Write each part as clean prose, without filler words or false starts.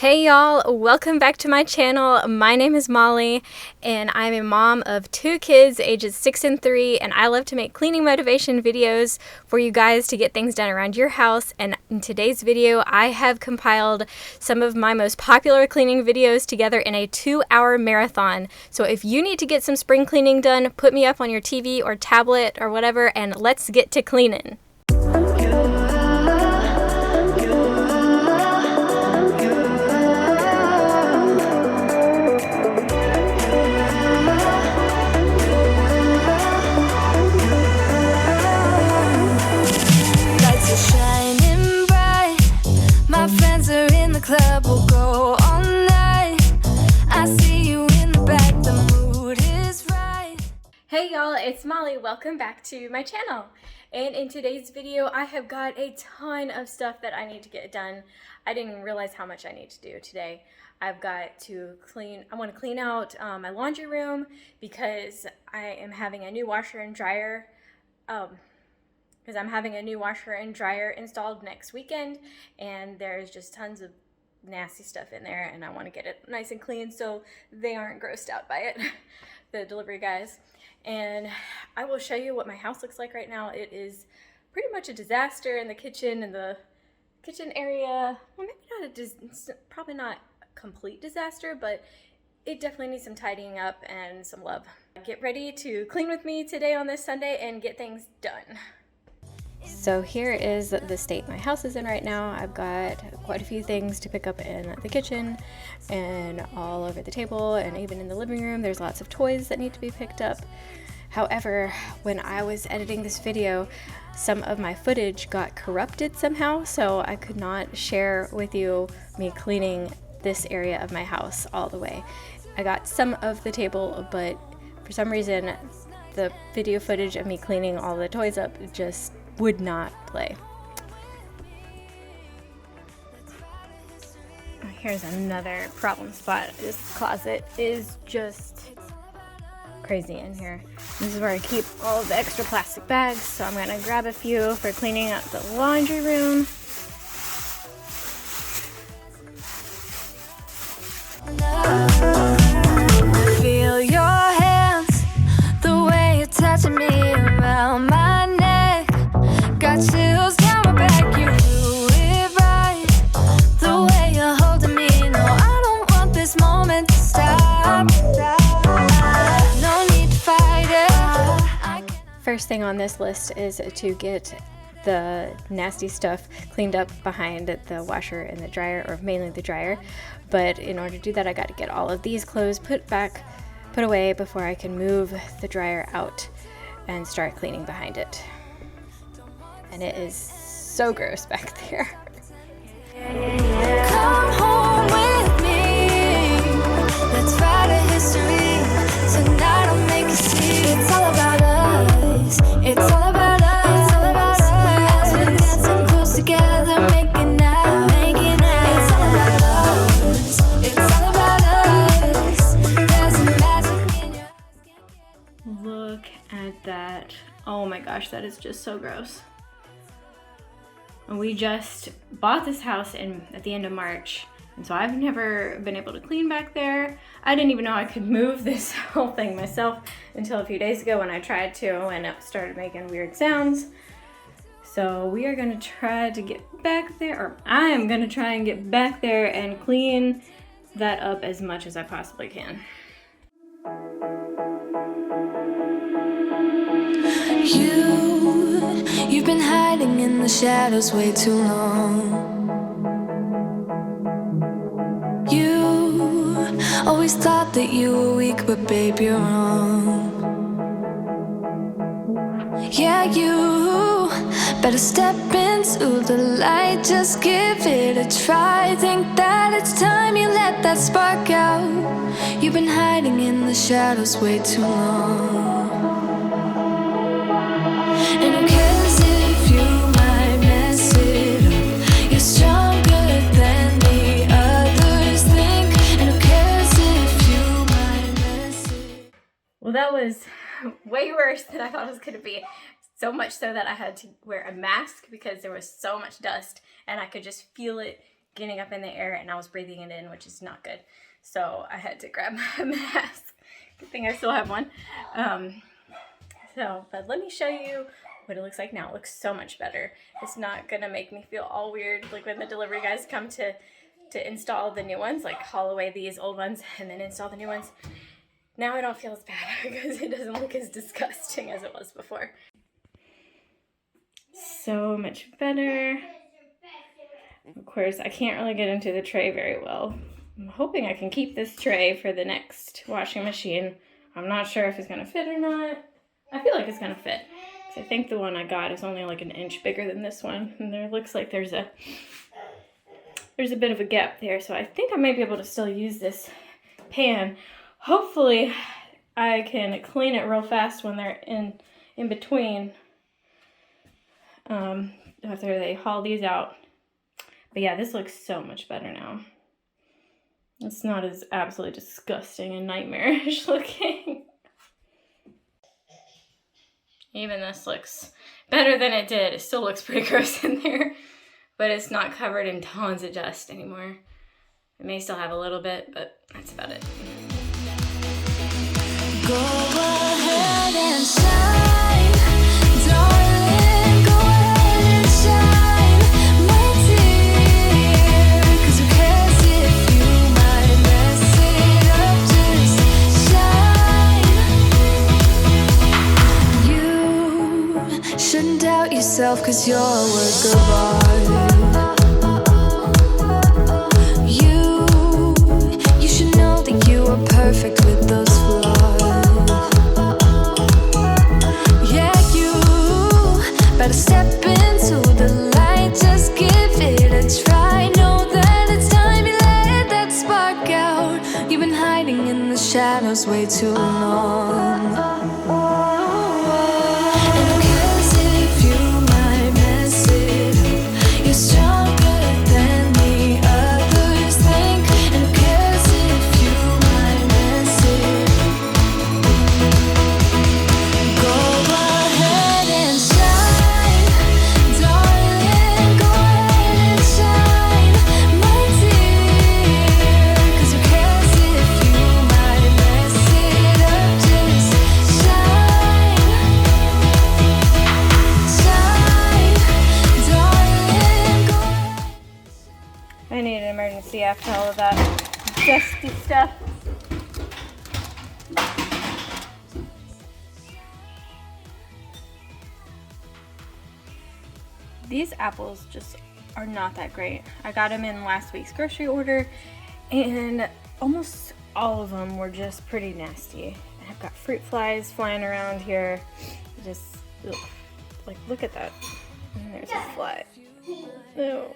Hey y'all, welcome back to my channel. My name is Molly and I'm a mom of two kids ages 6 and 3, and I love to make cleaning motivation videos for you guys to get things done around your house. And in today's video I have compiled some of my most popular cleaning videos together in a 2-hour marathon. So if you need to get some spring cleaning done, put me up on your TV or tablet or whatever and let's get to cleaning. Club will go all night. I see you in the back, the mood is right. Hey y'all, it's Molly. Welcome back to my channel. And in today's video, I have got a ton of stuff that I need to get done. I didn't even realize how much I need to do today. I've got to I want to clean out my laundry room because I am having a new washer and dryer. Installed next weekend, and there's just tons of nasty stuff in there and I want to get it nice and clean so they aren't grossed out by it, the delivery guys. And I will show you what my house looks like right now. It is pretty much a disaster in the kitchen and the kitchen area. Well, maybe probably not a complete disaster, but it definitely needs some tidying up and some love. Get ready to clean with me today on this Sunday and get things done. So here is the state my house is in right now. I've got quite a few things to pick up in the kitchen and all over the table, and even in the living room there's lots of toys that need to be picked up. However, when I was editing this video, some of my footage got corrupted somehow, so I could not share with you me cleaning this area of my house all the way. I got some of the table, but for some reason the video footage of me cleaning all the toys up just would not play. Here's another problem spot. This closet is just crazy in here. This is where I keep all of the extra plastic bags, so I'm gonna grab a few for cleaning out the laundry room. Feel your hands, the way you're touching me around my neck. Got chills down my back, you do it right. The way you're holding me, no, I don't want this moment to stop. No need to fight it. First thing on this list is to get the nasty stuff cleaned up behind the washer and the dryer, or mainly the dryer. But in order to do that, I got to get all of these clothes put away before I can move the dryer out and start cleaning behind it. And it is so gross back there. Come home with me. Let's write a history. Tonight I'll make you see. It's all about us. It's all about us. It's all about us. As we're dancing close together, making out. It's all about us. It's all about us. There's a magic in your eyes. Look at that. Oh my gosh, that is just so gross. We just bought this house at the end of March, and so I've never been able to clean back there. I didn't even know I could move this whole thing myself until a few days ago when I tried to, and it started making weird sounds. So we are gonna try to get back there, or I am gonna try and get back there and clean that up as much as I possibly can. You've been hiding in the shadows way too long. You always thought that you were weak, but babe, you're wrong. Yeah, you better step into the light, just give it a try. Think that it's time you let that spark out. You've been hiding in the shadows way too long. And who cares if you might mess it up? You're stronger than the others think. And who cares if you might mess it up? Well, that was way worse than I thought it was going to be. So much so that I had to wear a mask because there was so much dust and I could just feel it getting up in the air and I was breathing it in, which is not good. So I had to grab my mask. Good thing I still have one. But let me show you what it looks like now. It looks so much better. It's not gonna make me feel all weird like when the delivery guys come to install the new ones, like haul away these old ones and then install the new ones. Now I don't feel as bad because it doesn't look as disgusting as it was before. So much better. Of course, I can't really get into the tray very well. I'm hoping I can keep this tray for the next washing machine. I'm not sure if it's gonna fit or not. I feel like it's gonna fit. I think the one I got is only like an inch bigger than this one, and there looks like there's a bit of a gap there, so I think I might be able to still use this pan. Hopefully I can clean it real fast when they're in between after they haul these out. But yeah, this looks so much better now. It's not as absolutely disgusting and nightmarish looking. Even this looks better than it did. It still looks pretty gross in there, but it's not covered in tons of dust anymore. It may still have a little bit, but that's about it. Go ahead and shine, darling, go ahead and shine, my dear, 'cause who cares if you might mess it up, just shine. You shouldn't doubt yourself, 'cause you're a work of art. You should know that you are perfect with those flaws. Better step into the light, just give it a try. Know that it's time you let that spark out. You've been hiding in the shadows way too long. And who cares if you might mess it up? You're stronger than the others think. And who cares if you might mess it up? Go ahead and shine, darling, go ahead and shine, my dear, 'cause who cares if you might mess it up, just shine, darling, go ahead. I need an emergency after all of that dusty stuff. These apples just are not that great. I got them in last week's grocery order and almost all of them were just pretty nasty. And I've got fruit flies flying around here. Just, ugh. Like, look at that. And there's a fly. No.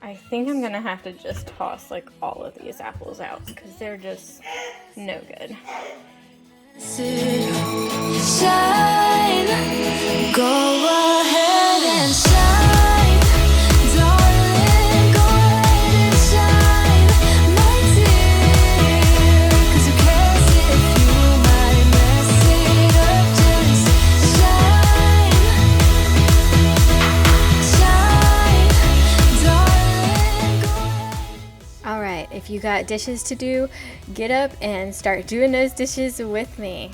I think I'm gonna have to just toss like all of these apples out because they're just no good. Shine, go ahead and shine, darling, go ahead and shine, my dear, 'cause who cares if you might mess it up, just shine, darling, go ahead. All right, if you got dishes to do, get up and start doing those dishes with me.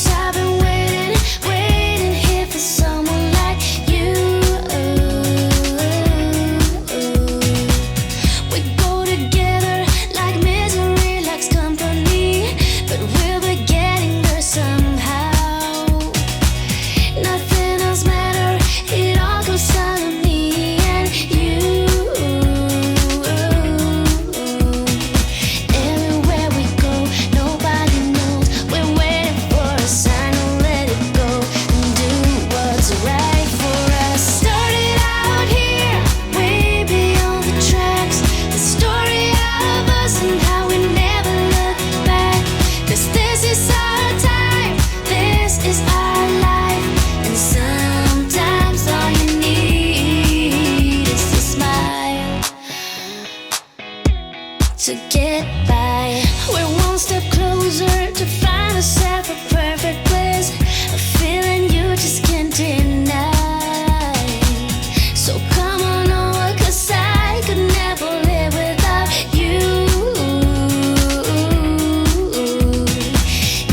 I've been waiting here for some to get by. We're one step closer to find ourselves a perfect place, a feeling you just can't deny. So come on over, 'cause I could never live without you.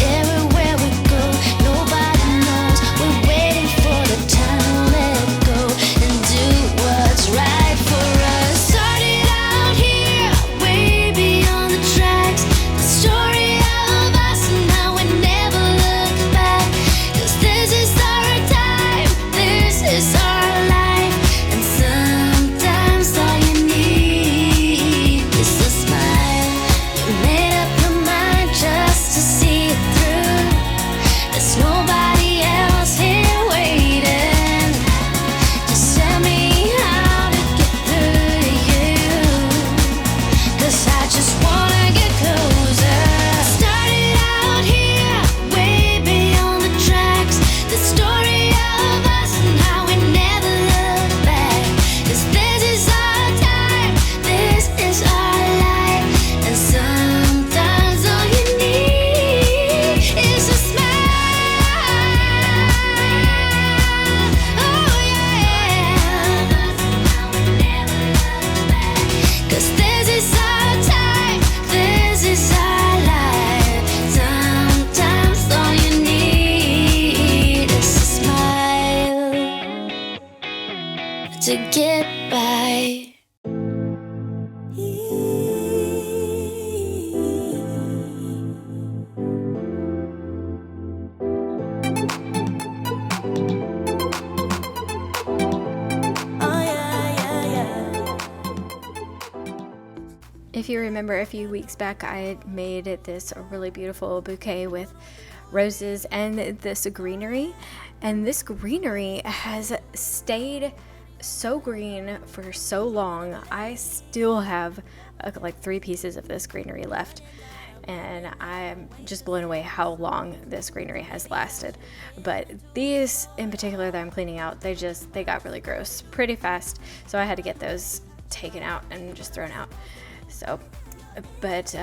Everywhere we go, nobody knows. We're waiting for the time to let go and do what's right for us. Started out here, way beyond the tracks. The story of us, and now we never look back. 'Cause this is our time, this is our life. And sometimes all you need is a smile. You made up your mind just to see it through. There's nobody else here waiting. Just tell me how to get through to you, 'cause I just wanna get closer. Started out here, way beyond the tracks. The story of us and how we never look back. 'Cause this is our time, this is our life. And sometimes all you need is a smile. Oh yeah. 'Cause this is our time, this is our life. Sometimes all you need is a smile to get by. If you remember, a few weeks back I had made this really beautiful bouquet with roses and this greenery, and this greenery has stayed so green for so long. I still have like 3 pieces of this greenery left, and I'm just blown away how long this greenery has lasted. But these in particular that I'm cleaning out, they got really gross pretty fast, so I had to get those taken out and just thrown out. So, but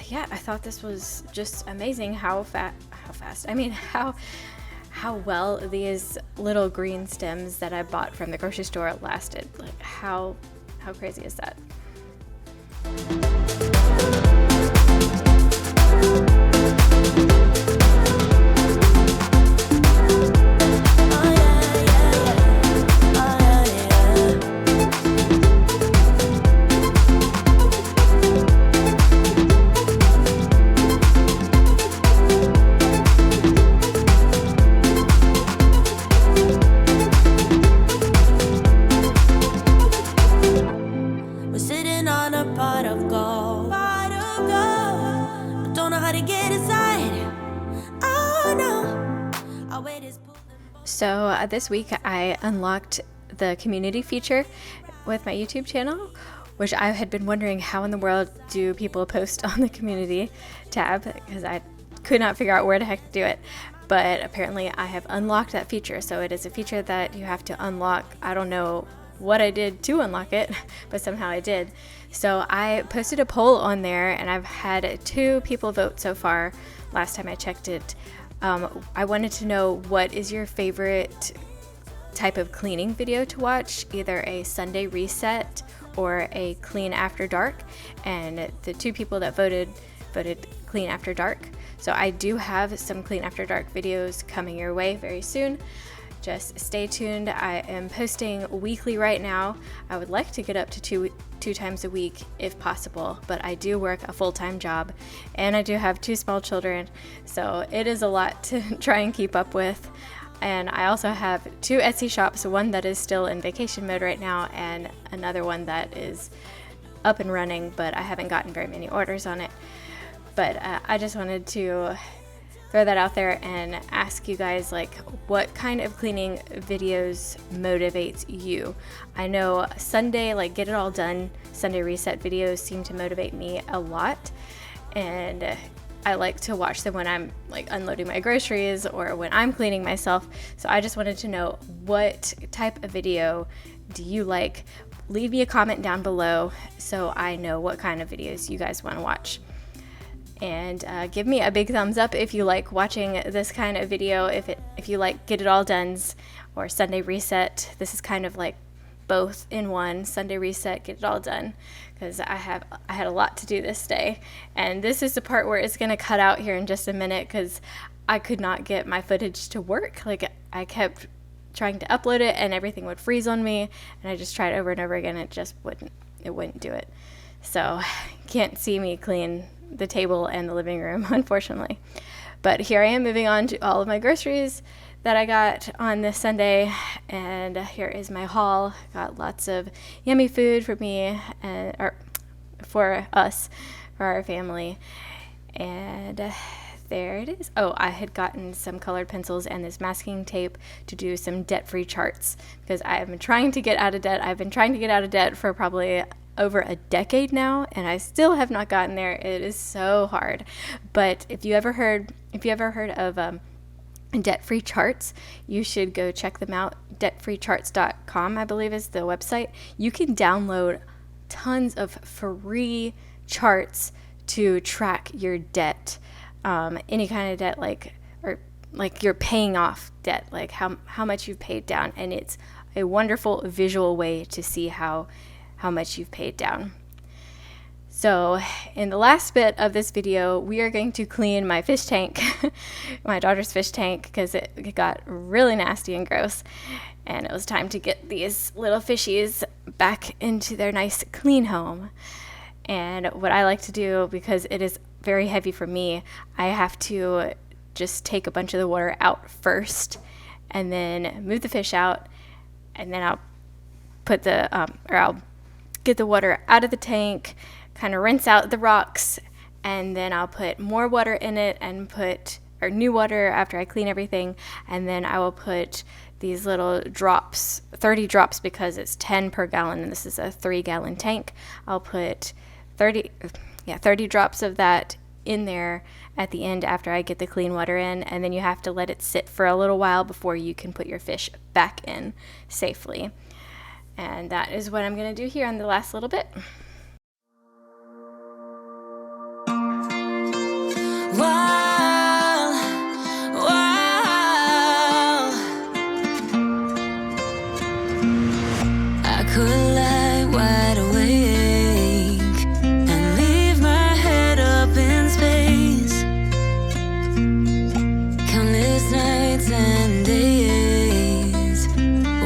yeah, I thought this was just amazing how well these little green stems that I bought from the grocery store lasted. Like how crazy is that? We're sitting on a pot of gold. I don't know how to get inside. Oh no. Our weight is pulling. So this week I unlocked the community feature with my YouTube channel, which I had been wondering how in the world do people post on the community tab, because I could not figure out where the heck to do it. But apparently I have unlocked that feature. So it is a feature that you have to unlock. I don't know what I did to unlock it, but somehow I did. So I posted a poll on there, and I've had 2 people vote so far. Last time I checked it, I wanted to know, what is your favorite type of cleaning video to watch? Either a Sunday reset or a clean after dark. And the 2 people that voted clean after dark. So I do have some clean after dark videos coming your way very soon. Just stay tuned. I am posting weekly right now. I would like to get up to two times a week if possible, but I do work a full-time job and I do have 2 small children, so it is a lot to try and keep up with. And I also have 2 Etsy shops, one that is still in vacation mode right now and another one that is up and running, but I haven't gotten very many orders on it. But I just wanted to throw that out there and ask you guys, like, what kind of cleaning videos motivates you? I know Sunday, like, get it all done, Sunday reset videos seem to motivate me a lot, and I like to watch them when I'm like unloading my groceries or when I'm cleaning myself. So I just wanted to know, what type of video do you like? leave me a comment down below so I know what kind of videos you guys want to watch. And give me a big thumbs up if you like watching this kind of video. If you like Get It All Done's or Sunday Reset. This is kind of like both in one. Sunday Reset, Get It All Done, because I had a lot to do this day. And this is the part where it's going to cut out here in just a minute because I could not get my footage to work. Like, I kept trying to upload it and everything would freeze on me, and I just tried over and over again. It wouldn't do it. So can't see me clean the table and the living room, unfortunately. But here I am moving on to all of my groceries that I got on this Sunday, and here is my haul. Got lots of yummy food for me or for us, for our family. And there it is. Oh, I had gotten some colored pencils and this masking tape to do some debt-free charts because I have been trying to get out of debt. I've been trying to get out of debt for probably over a decade now, and I still have not gotten there. It is so hard. But if you ever heard of debt-free charts, you should go check them out. Debtfreecharts.com, I believe, is the website. You can download tons of free charts to track your debt, any kind of debt, like you're paying off debt, like how much you've paid down, and it's a wonderful visual way to see how much you've paid down. So in the last bit of this video, we are going to clean my fish tank, my daughter's fish tank, because it got really nasty and gross. And it was time to get these little fishies back into their nice clean home. And what I like to do, because it is very heavy for me, I have to just take a bunch of the water out first and then move the fish out, and then I'll put I'll get the water out of the tank, kind of rinse out the rocks, and then I'll put more water in it and put new water after I clean everything, and then I will put these little drops, 30 drops, because it's 10 per gallon and this is a 3-gallon tank. I'll put 30 drops of that in there at the end after I get the clean water in, and then you have to let it sit for a little while before you can put your fish back in safely. And that is what I'm going to do here on the last little bit. Wow, wow. I could lie wide awake and leave my head up in space. Countless nights and days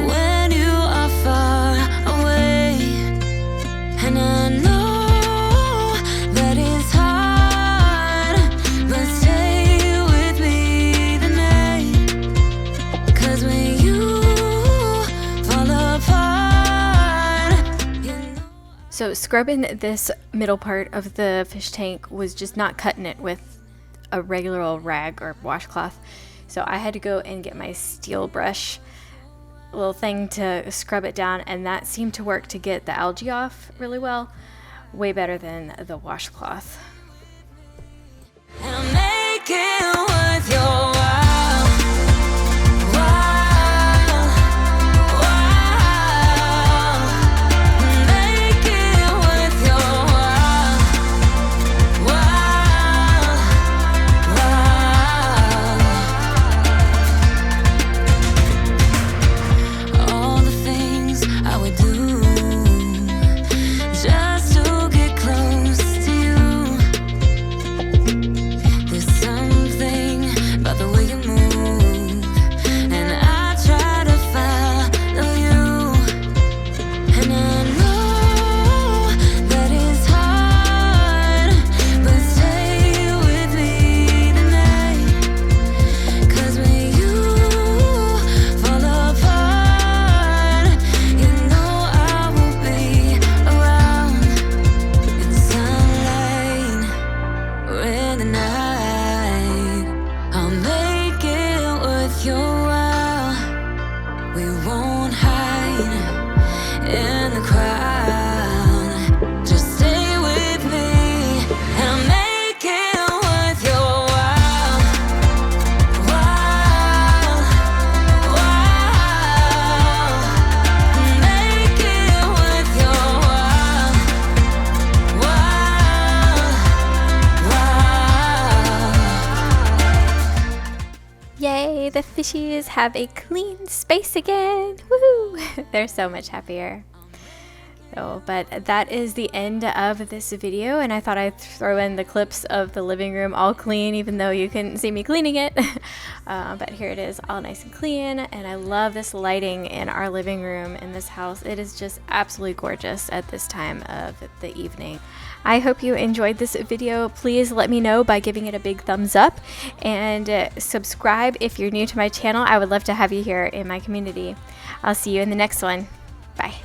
when you are far away, and I know that it's hard, but stay with me tonight, 'cause when you fall apart, you know. So scrubbing this middle part of the fish tank was just not cutting it with a regular old rag or washcloth. So I had to go and get my steel brush little thing to scrub it down, and that seemed to work to get the algae off really well, way better than the washcloth. And I'll make it worth your while. While, while. Make it worth your while. While, while. All the things I would do just to get close to you. There's something fishies have a clean space again. Woohoo! They're so much happier. So, but that is the end of this video, and I thought I'd throw in the clips of the living room all clean, even though you couldn't see me cleaning it. But here it is, all nice and clean, and I love this lighting in our living room in this house. It is just absolutely gorgeous at this time of the evening. I hope you enjoyed this video. Please let me know by giving it a big thumbs up, and subscribe if you're new to my channel. I would love to have you here in my community. I'll see you in the next one. Bye.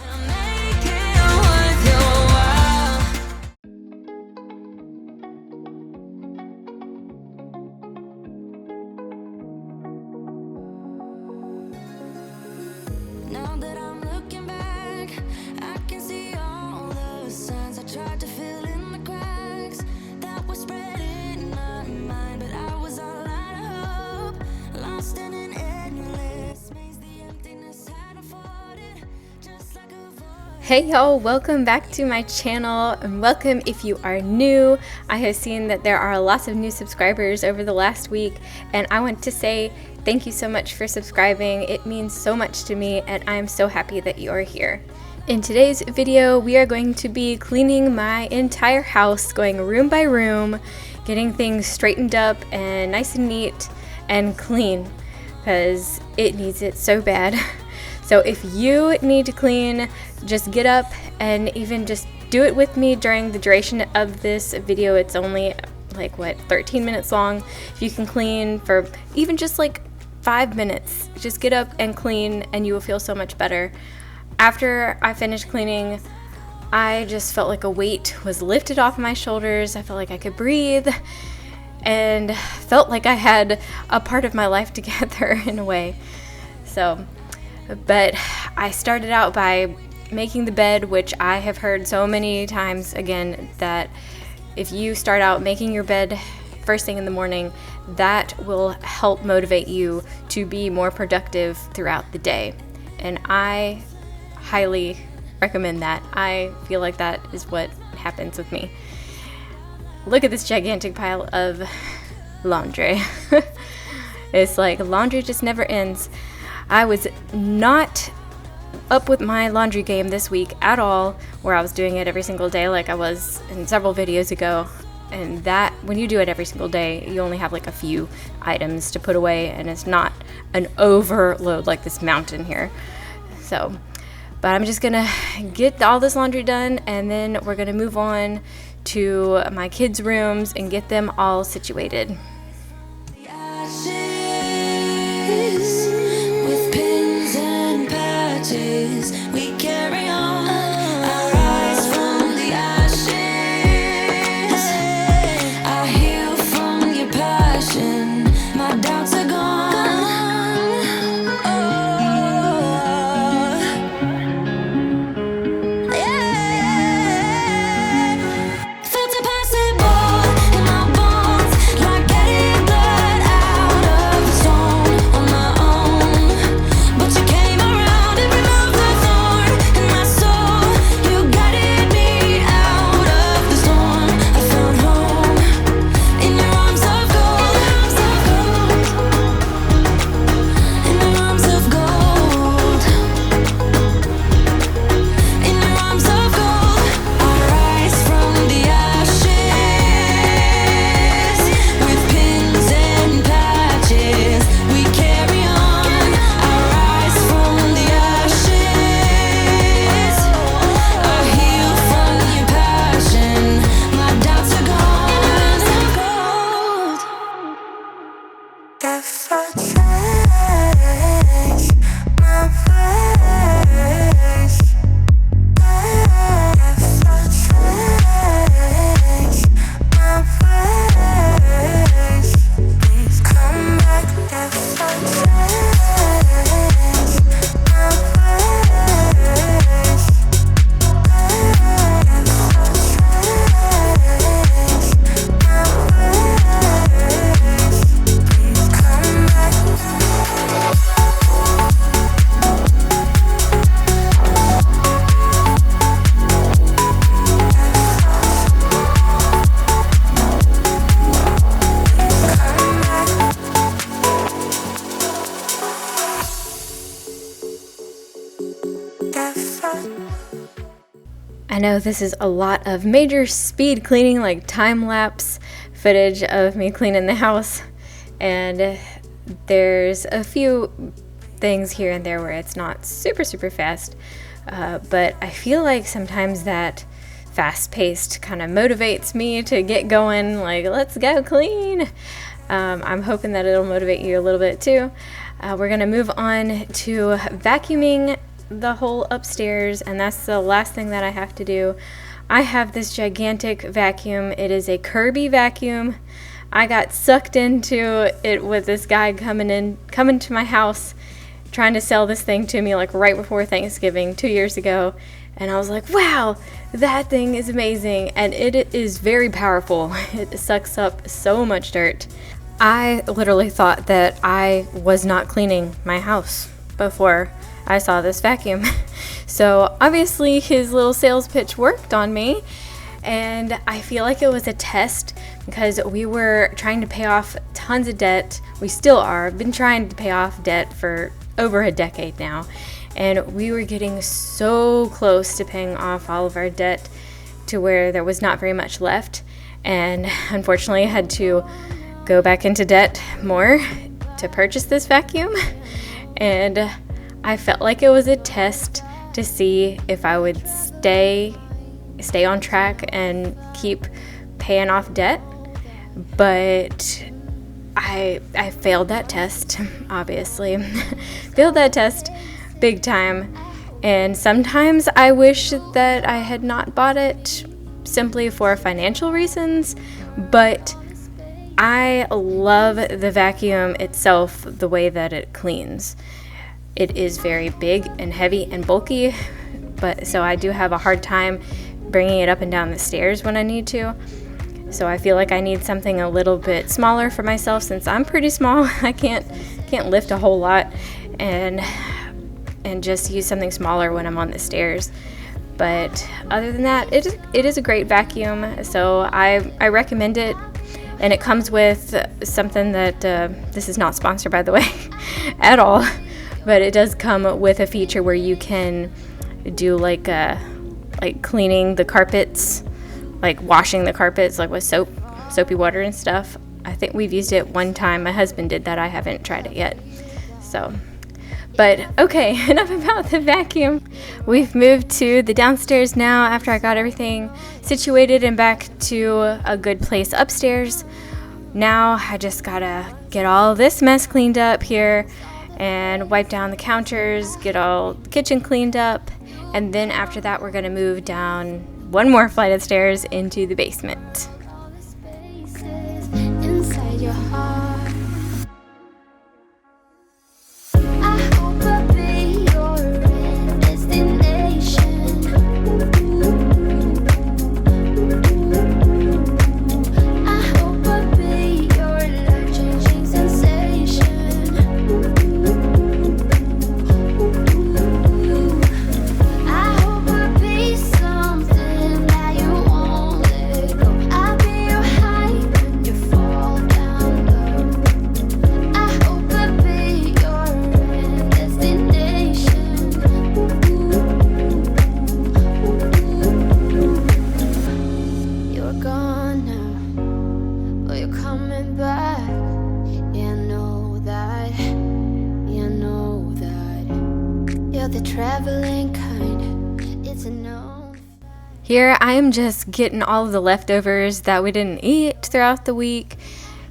Now that I'm looking back, I can see all the signs I tried to fill in the cracks that were spread in my mind, but I was all out of hope, lost in an endless maze. The emptiness had unfolded just like a void. Hey y'all, welcome back to my channel, and welcome if you are new. I have seen that there are lots of new subscribers over the last week, and I want to say thank you so much for subscribing. It means so much to me, and I'm so happy that you are here. In today's video, we are going to be cleaning my entire house, going room by room, getting things straightened up and nice and neat and clean, because it needs it so bad. So if you need to clean, just get up and even just do it with me during the duration of this video. It's only like 13 minutes long. If you can clean for even just like 5 minutes, just get up and clean, and you will feel so much better. After I finished cleaning, I just felt like a weight was lifted off my shoulders. I felt like I could breathe and felt like I had a part of my life together in a way. So, but I started out by making the bed, which I have heard so many times again, that if you start out making your bed first thing in the morning, that will help motivate you to be more productive throughout the day. And I highly recommend that. I feel like that is what happens with me. Look at this gigantic pile of laundry. It's like laundry just never ends. I was not up with my laundry game this week at all, where I was doing it every single day like I was in several videos ago. And that, when you do it every single day, you only have like a few items to put away, and it's not an overload like this mountain here. So, but I'm just gonna get all this laundry done, and then we're gonna move on to my kids' rooms and get them all situated. The ashes with pins and patches, we carry on. I rise from the ashes. I heal from your passion. My doubts are gone. Oh, yeah. Felt impossible in my bones, like getting blood out of the stone on my own. But you came around and removed the thorn. I know this is a lot of major speed cleaning, like time-lapse footage of me cleaning the house, and there's a few things here and there where it's not super fast, but I feel like sometimes that fast-paced kind of motivates me to get going, like, let's go clean. I'm hoping that it'll motivate you a little bit too. We're gonna move on to vacuuming the whole upstairs, and that's the last thing that I have to do. I have this gigantic vacuum. It is a Kirby vacuum. I got sucked into it with this guy coming to my house trying to sell this thing to me like right before Thanksgiving 2 years ago, and I was like, wow, that thing is amazing, and it is very powerful. It sucks up so much dirt. I literally thought that I was not cleaning my house before I saw this vacuum. So obviously his little sales pitch worked on me, and I feel like it was a test because we were trying to pay off tons of debt. We still are. Been trying to pay off debt for over a decade now, and we were getting so close to paying off all of our debt to where there was not very much left, and unfortunately I had to go back into debt more to purchase this vacuum. And I felt like it was a test to see if I would stay on track and keep paying off debt. But I failed that test, obviously. Failed that test big time. And sometimes I wish that I had not bought it simply for financial reasons, but I love the vacuum itself, the way that it cleans. It is very big and heavy and bulky, but so I do have a hard time bringing it up and down the stairs when I need to. So I feel like I need something a little bit smaller for myself since I'm pretty small. I can't lift a whole lot, and just use something smaller when I'm on the stairs. But other than that, it is a great vacuum, so I recommend it. And it comes with something that, this is not sponsored by the way, at all, but it does come with a feature where you can do like cleaning the carpets, like washing the carpets, like with soapy water and stuff. I think we've used it one time. My husband did that. I haven't tried it yet. So, but okay, enough about the vacuum. We've moved to the downstairs now after I got everything situated and back to a good place upstairs. Now I just gotta get all this mess cleaned up here and wipe down the counters, get all the kitchen cleaned up, and then after that we're gonna move down one more flight of stairs into the basement. All the spaces inside your heart. I hope I'll be your destination. I hope I'll be your life-changing sensation. I hope I'll be something that you won't let go. I'll be your high when you fall down low. I hope I'll be your destination. You're gone now, but you're coming back. Yeah, I know that. Yeah, I know that. You're the traveling kind. It's a known. Here I am just getting all of the leftovers that we didn't eat throughout the week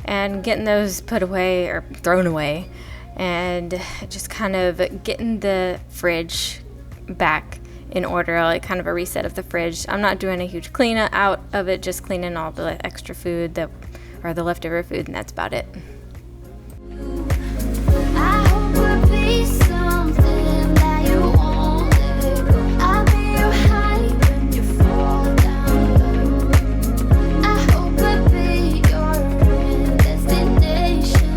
and getting those put away or thrown away, and just kind of getting the fridge back in order, like kind of a reset of the fridge. I'm not doing a huge clean out of it, just cleaning all the extra food that or the leftover food, and that's about it. I hope I'll be something that you won't let go. I'll be your high when you fall down low. I hope I'll be your destination.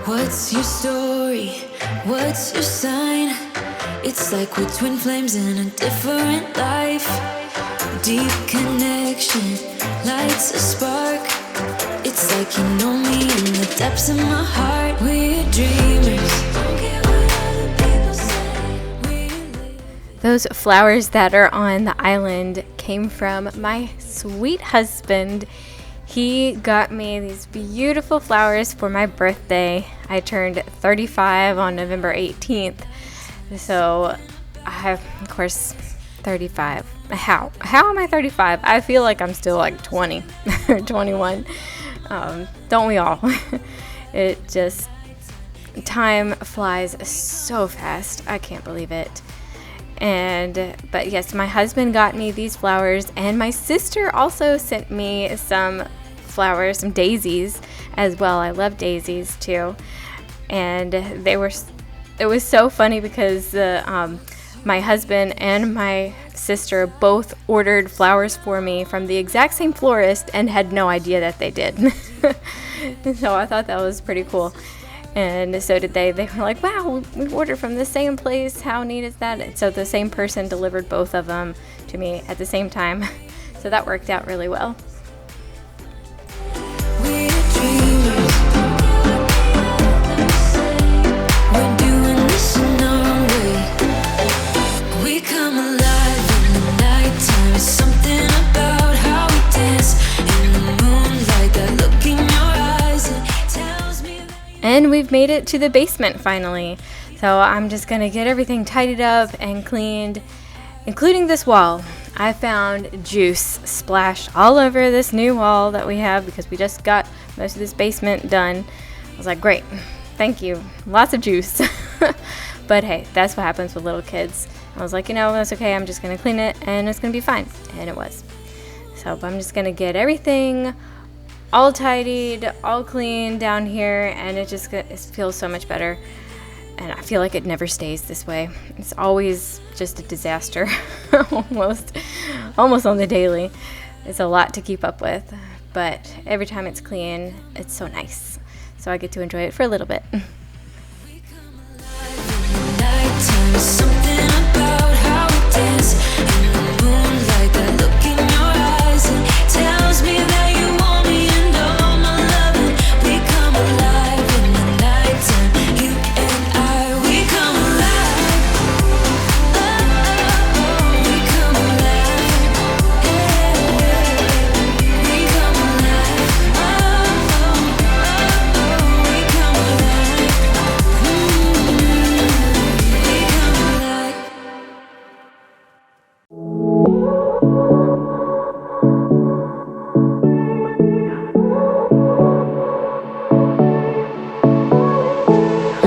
What's your story? What's your sign? It's like we're twin flames in a different life. deep connection lights a spark. It's like you know me in the depths of my heart. We're dreamers. Don't care what other people say. We live. Those flowers that are on the island came from my sweet husband. He got me these beautiful flowers for my birthday. I turned 35 on November 18th. So I have, of course, 35. How am I 35? I feel like I'm still like 20 or 21. Don't we all? It just, time flies so fast. I can't believe it. But yes, my husband got me these flowers, and my sister also sent me some flowers, some daisies as well. I love daisies too. And it was so funny because my husband and my sister both ordered flowers for me from the exact same florist and had no idea that they did. So I thought that was pretty cool. And so did they. They were like, wow, we ordered from the same place. How neat is that? And so the same person delivered both of them to me at the same time. So that worked out really well. We're dreamers. We're doing this in our way. We come alive in the nighttime. Something about how we dance in the moonlight. That look in your eyes, it tells me that you. And we've made it to the basement finally. So I'm just gonna get everything tidied up and cleaned, including this wall. I found juice splashed all over this new wall that we have because we just got most of this basement done. I was like, great, thank you, lots of juice. But hey, that's what happens with little kids. I was like, that's okay, I'm just gonna clean it and it's gonna be fine. And it was. So I'm just gonna get everything all tidied, all clean down here, and it feels so much better. And I feel like it never stays this way. It's always just a disaster, almost on the daily. It's a lot to keep up with, but every time it's clean, it's so nice. So I get to enjoy it for a little bit. We come alive in the nighttime. Something about how we dance in the moonlight. That look in your eyes, it tells me that you want me and all my loving. We come alive in the nighttime. You and I, we come alive. Oh, oh, oh, we come alive. Yeah, we come alive. Oh, oh, oh, oh, we come alive. We come alive.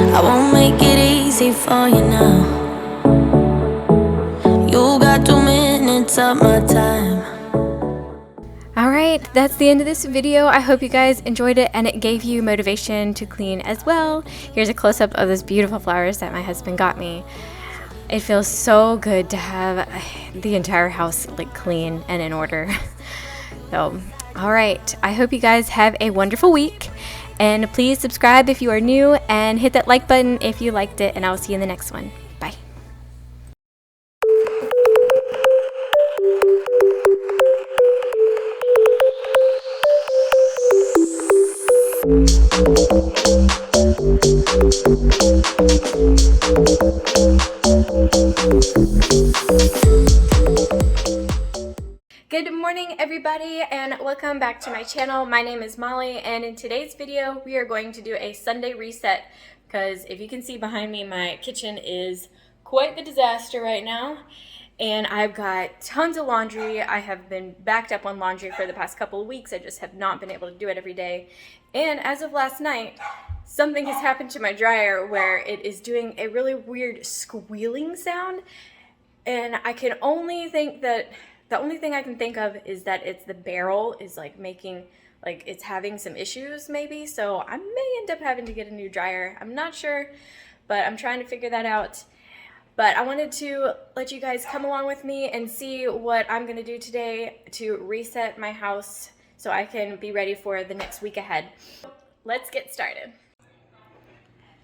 I won't make it easy for you now. You got 2 minutes of my time. Alright, that's the end of this video. I hope you guys enjoyed it and it gave you motivation to clean as well. Here's a close-up of those beautiful flowers that my husband got me. It feels so good to have the entire house like clean and in order. So, alright, I hope you guys have a wonderful week. And please subscribe if you are new and hit that like button if you liked it, and I'll see you in the next one. Bye. Good morning everybody and welcome back to my channel. My name is Molly and in today's video we are going to do a Sunday reset because if you can see behind me, my kitchen is quite the disaster right now and I've got tons of laundry. I have been backed up on laundry for the past couple of weeks. I just have not been able to do it every day, and as of last night something has happened to my dryer where it is doing a really weird squealing sound, and I can only think that the only thing I can think of is that it's the barrel is like making, like it's having some issues maybe. So I may end up having to get a new dryer. I'm not sure, but I'm trying to figure that out. But I wanted to let you guys come along with me and see what I'm gonna do today to reset my house so I can be ready for the next week ahead. Let's get started.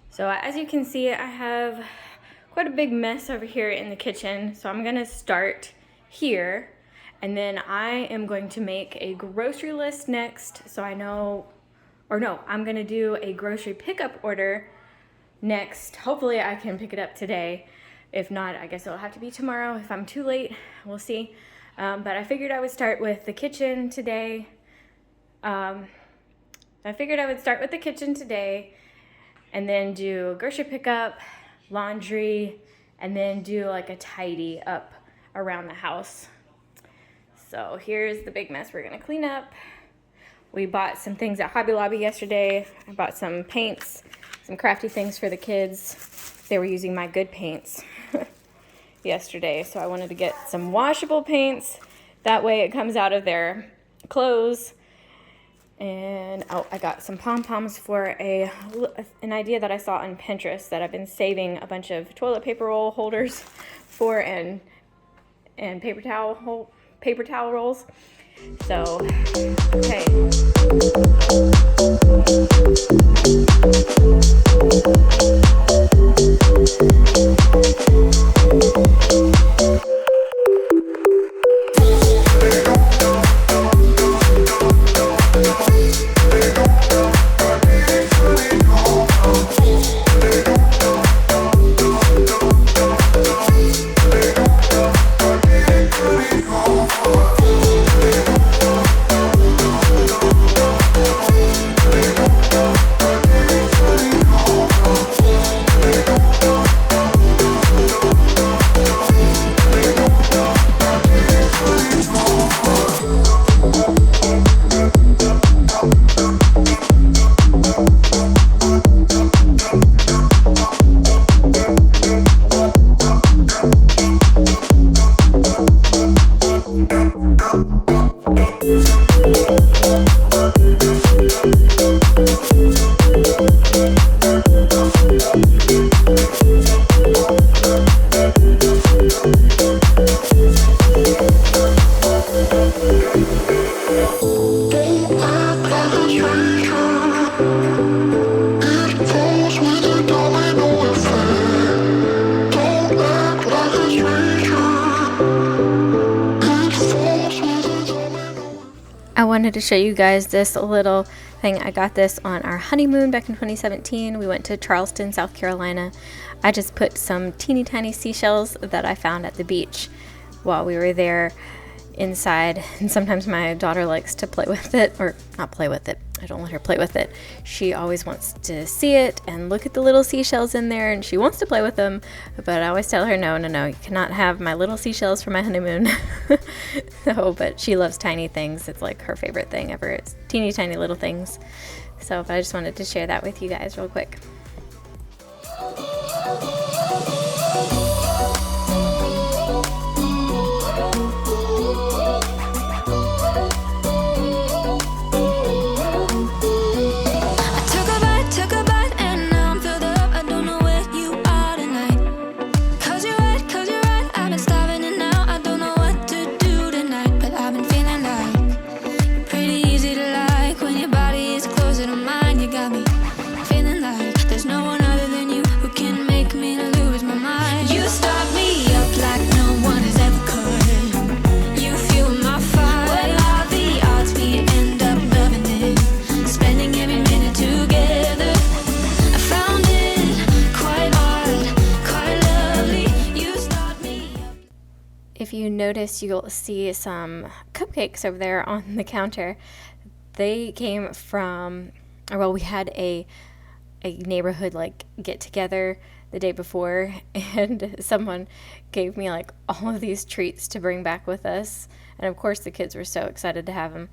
So as you can see, I have quite a big mess over here in the kitchen. So I'm gonna start here And then I am going to make a grocery list next, so I know, or no, I'm gonna do a grocery pickup order next. Hopefully I can pick it up today. If not, I guess it'll have to be tomorrow. If I'm too late, we'll see. But I figured I would start with the kitchen today. And then do grocery pickup, laundry, and then do like a tidy up around the house. So here's the big mess we're gonna clean up. We bought some things at Hobby Lobby yesterday. I bought some paints, some crafty things for the kids. They were using my good paints yesterday, so I wanted to get some washable paints. That way it comes out of their clothes. And I got some pom-poms for an idea that I saw on Pinterest that I've been saving a bunch of toilet paper roll holders for, and paper towel rolls. So, okay. I wanted to show you guys this little thing. I got this on our honeymoon back in 2017. We went to Charleston, South Carolina. I just put some teeny tiny seashells that I found at the beach while we were there inside. And sometimes my daughter likes to play with it, or not play with it. I don't let her play with it. She always wants to see it and look at the little seashells in there, and she wants to play with them, but I always tell her, no, you cannot have my little seashells for my honeymoon. So, but she loves tiny things. It's like her favorite thing ever. It's teeny tiny little things. So, but I just wanted to share that with you guys real quick. If you notice, you'll see some cupcakes over there on the counter. They came from, or well, we had a neighborhood like get together the day before, and someone gave me like all of these treats to bring back with us. And of course the kids were so excited to have them,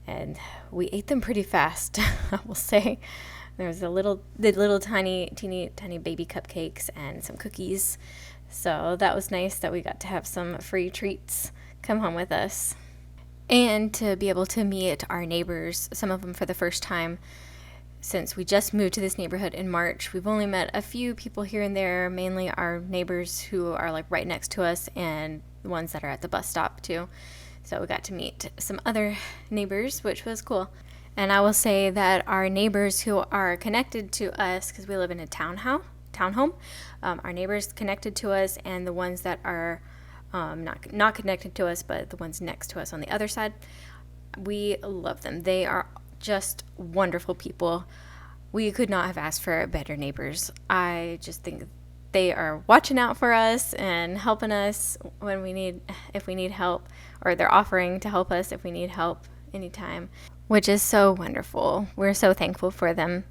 and we ate them pretty fast. I will say there was the little teeny tiny baby cupcakes and some cookies. So that was nice that we got to have some free treats come home with us. And to be able to meet our neighbors, some of them for the first time, since we just moved to this neighborhood in March. We've only met a few people here and there, mainly our neighbors who are like right next to us and the ones that are at the bus stop too. So we got to meet some other neighbors, which was cool. And I will say that our neighbors who are connected to us, because we live in a townhome, our neighbors connected to us and the ones that are not connected to us, but the ones next to us on the other side. We love them. They are just wonderful people. We could not have asked for better neighbors. I just think they are watching out for us and helping us if we need help, or they're offering to help us if we need help anytime, which is so wonderful. We're so thankful for them,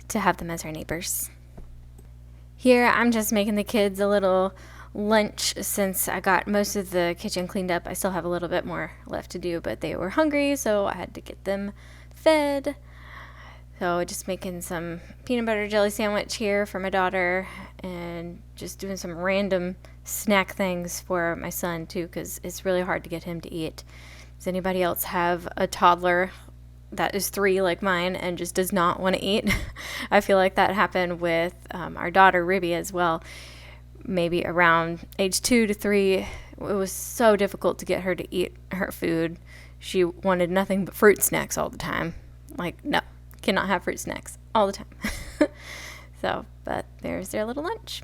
to have them as our neighbors. Here, I'm just making the kids a little lunch since I got most of the kitchen cleaned up. I still have a little bit more left to do, but they were hungry, so I had to get them fed. So just making some peanut butter jelly sandwich here for my daughter, and just doing some random snack things for my son too, because it's really hard to get him to eat. Does anybody else have a toddler that is 3 like mine and just does not want to eat? I feel like that happened with our daughter Ruby as well. Maybe around age 2 to 3, it was so difficult to get her to eat her food. She wanted nothing but fruit snacks all the time. Like, no, cannot have fruit snacks all the time. So, but there's their little lunch.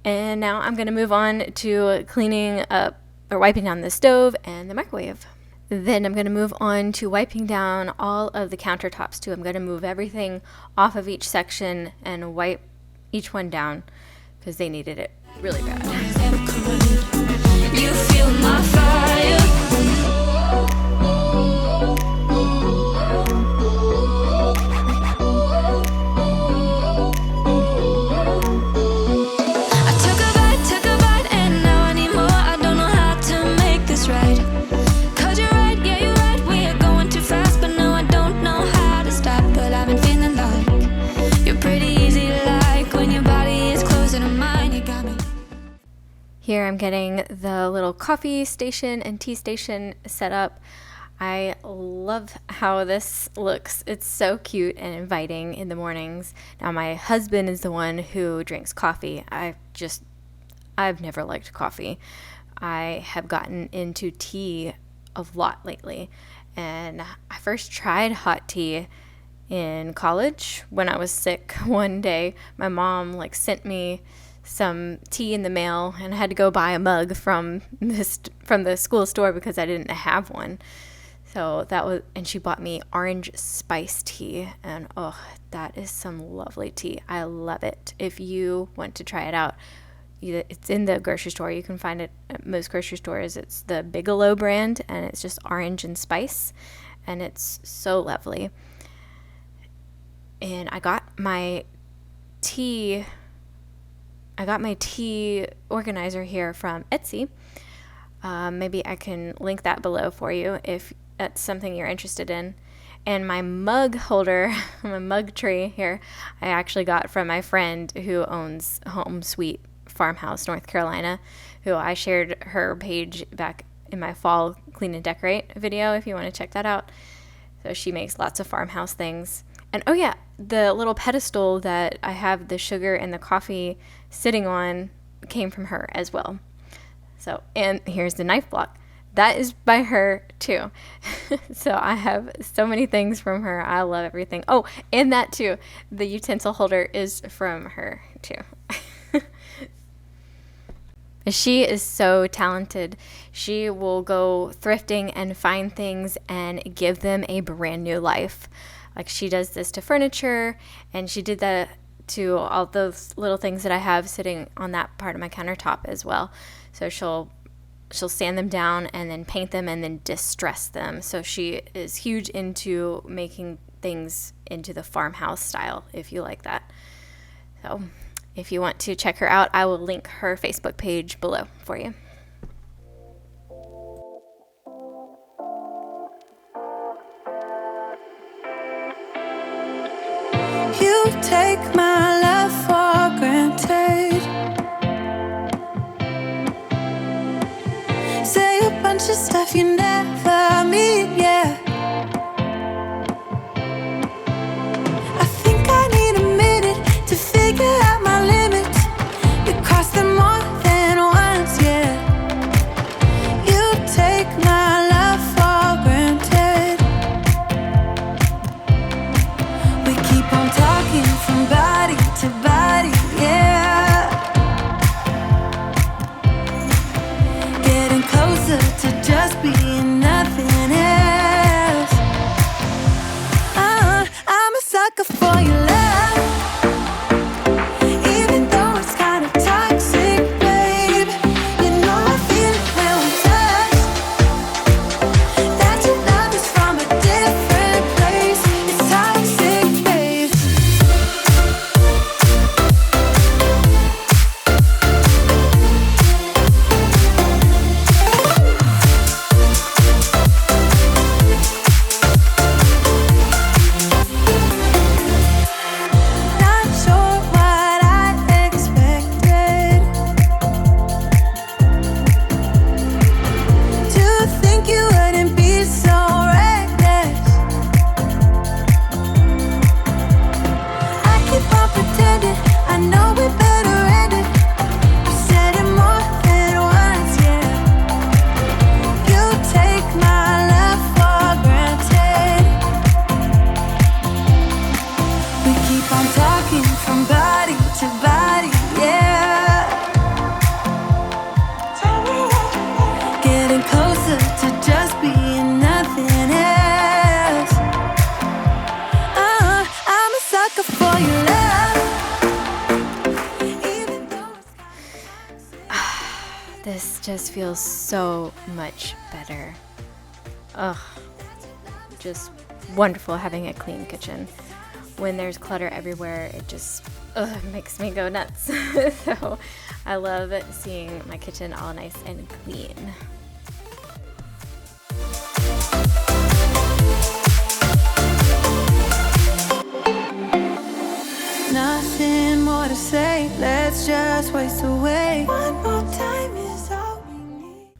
And now I'm going to move on to cleaning up or wiping down the stove and the microwave. Then I'm going to move on to wiping down all of the countertops too. I'm going to move everything off of each section and wipe each one down because they needed it really bad. You feel my fire. Took a bite, and now I need more. I don't know how to make this right. 'Cause you're right, yeah, you're right. We are going too fast, but no, I don't know how to stop. But I've been feeling like you're pretty easy to like when your body is closer to mine. You got me. Here I'm getting the little coffee station and tea station set up. I love how this looks. It's so cute and inviting in the mornings. Now my husband is the one who drinks coffee. I've never liked coffee. I have gotten into tea a lot lately. And I first tried hot tea in college when I was sick one day. My mom sent me some tea in the mail, and I had to go buy a mug from the school store because I didn't have one. So and she bought me orange spice tea, and oh, that is some lovely tea. I love it. If you want to try it out, it's in the grocery store. You can find it at most grocery stores. It's the Bigelow brand, and it's just orange and spice, and it's so lovely. And I got my tea organizer here from Etsy. Maybe I can link that below for you if that's something you're interested in. And my mug holder, my mug tray here, I actually got from my friend who owns Home Sweet Farmhouse, North Carolina, who I shared her page back in my fall clean and decorate video if you want to check that out. So she makes lots of farmhouse things. And oh yeah, the little pedestal that I have the sugar and the coffee sitting on came from her as well. So, and here's the knife block. That is by her too. So I have so many things from her. I love everything. Oh, and that too. The utensil holder is from her too. She is so talented. She will go thrifting and find things and give them a brand new life. Like she does this to furniture, and she did that to all those little things that I have sitting on that part of my countertop as well. So she'll sand them down and then paint them and then distress them. So she is huge into making things into the farmhouse style, if you like that. So if you want to check her out, I will link her Facebook page below for you. You take my love for granted. Say a bunch of stuff you never mean, yeah. I think I need a minute to figure out my limits. You cross them more than once, yeah. You take my love for granted. We keep on talking from body to body, yeah. this just feels so much better. Ugh, just wonderful having a clean kitchen. When there's clutter everywhere, it just makes me go nuts. So I love seeing my kitchen all nice and clean. Nothing more to say, let's just waste away. One more time is all we need.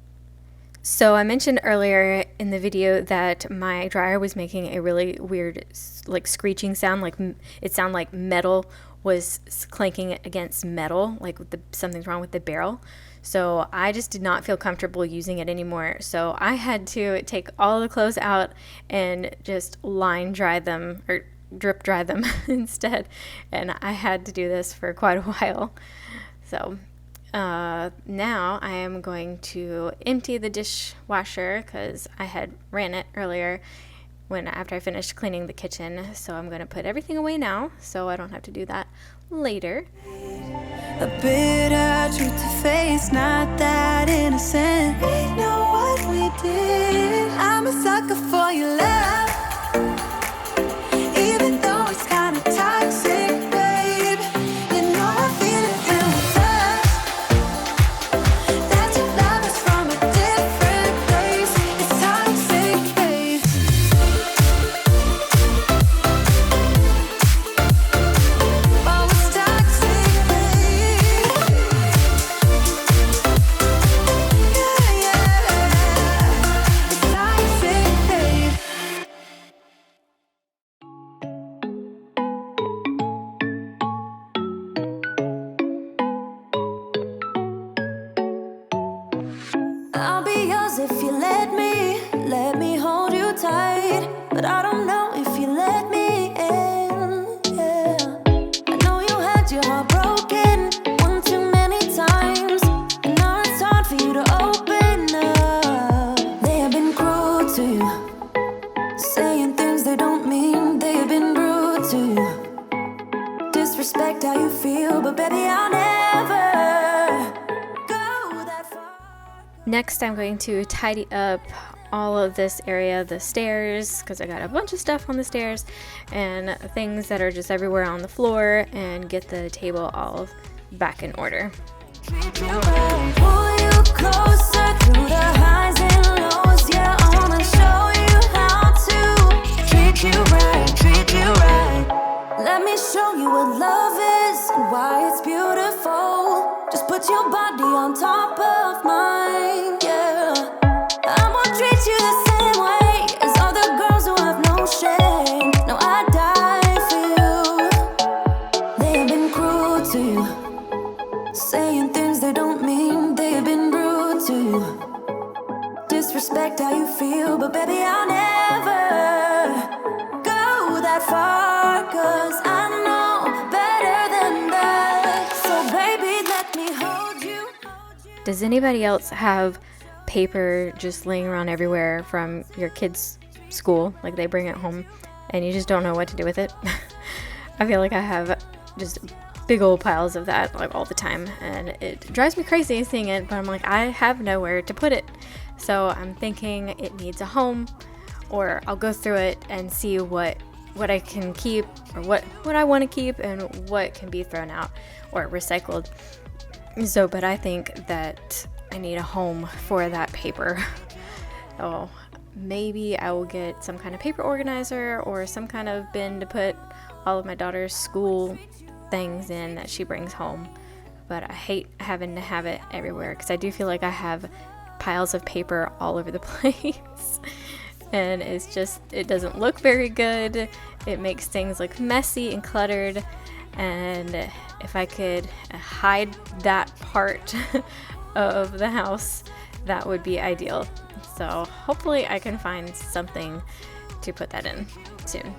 So I mentioned earlier in the video that my dryer was making a really weird like screeching sound, like it sounded like metal was clanking against metal, like something's wrong with the barrel. So I just did not feel comfortable using it anymore. So I had to take all the clothes out and just line dry them, or drip dry them instead. And I had to do this for quite a while. So now I am going to empty the dishwasher because I had ran it earlier after I finished cleaning the kitchen. So I'm going to put everything away now so I don't have to do that later. A bitter truth to face, not that innocent. We know what we did. I'm a sucker for your love, even though it's kinda toxic, babe. You know I feel it in my touch, that your love is from a different place. It's toxic, babe. Oh, it's toxic, babe. Yeah, yeah. It's toxic, babe. I'll be yours if you let me hold you tight. But I don't know if you let me in, yeah. I know you had your heart broken one too many times, and now it's hard for you to open up. They have been cruel to you, saying things they don't mean. They have been rude to you, disrespect how you feel, but baby, I'll never go that far. Next, I'm going to tidy up all of this area, the stairs, because I got a bunch of stuff on the stairs and things that are just everywhere on the floor, and get the table all back in order. Treat you right, pull you closer through the highs and lows. Yeah, I wanna show you how to treat you right, treat you right. Let me show you what love is and why it's beautiful. Just put your body on top of mine, yeah. I won't treat you the same way as other girls who have no shame. No, I die for you. They have been cruel to you, saying things they don't mean. They have been rude to you, disrespect how you feel, but baby, I'll never go that far, 'cause I know better than that. So baby, let me hold you. Does anybody else have paper just laying around everywhere from your kids' school? Like they bring it home and you just don't know what to do with it? I feel like I have just big old piles of that like all the time, and it drives me crazy seeing it, but I'm like, I have nowhere to put it. So I'm thinking it needs a home, or I'll go through it and see what I can keep, or what I want to keep, and what can be thrown out or recycled. So, but I think that I need a home for that paper. So maybe I will get some kind of paper organizer or some kind of bin to put all of my daughter's school things in that she brings home. But I hate having to have it everywhere, because I do feel like I have piles of paper all over the place. And it's just, it doesn't look very good. It makes things look messy and cluttered. And if I could hide that part of the house, that would be ideal. So hopefully I can find something to put that in soon.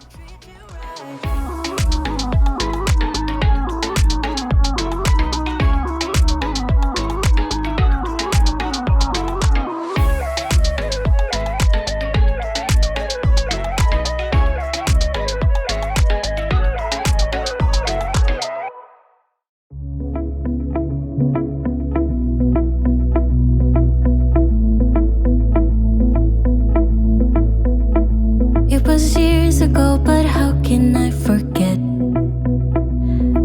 was years ago, but how can I forget?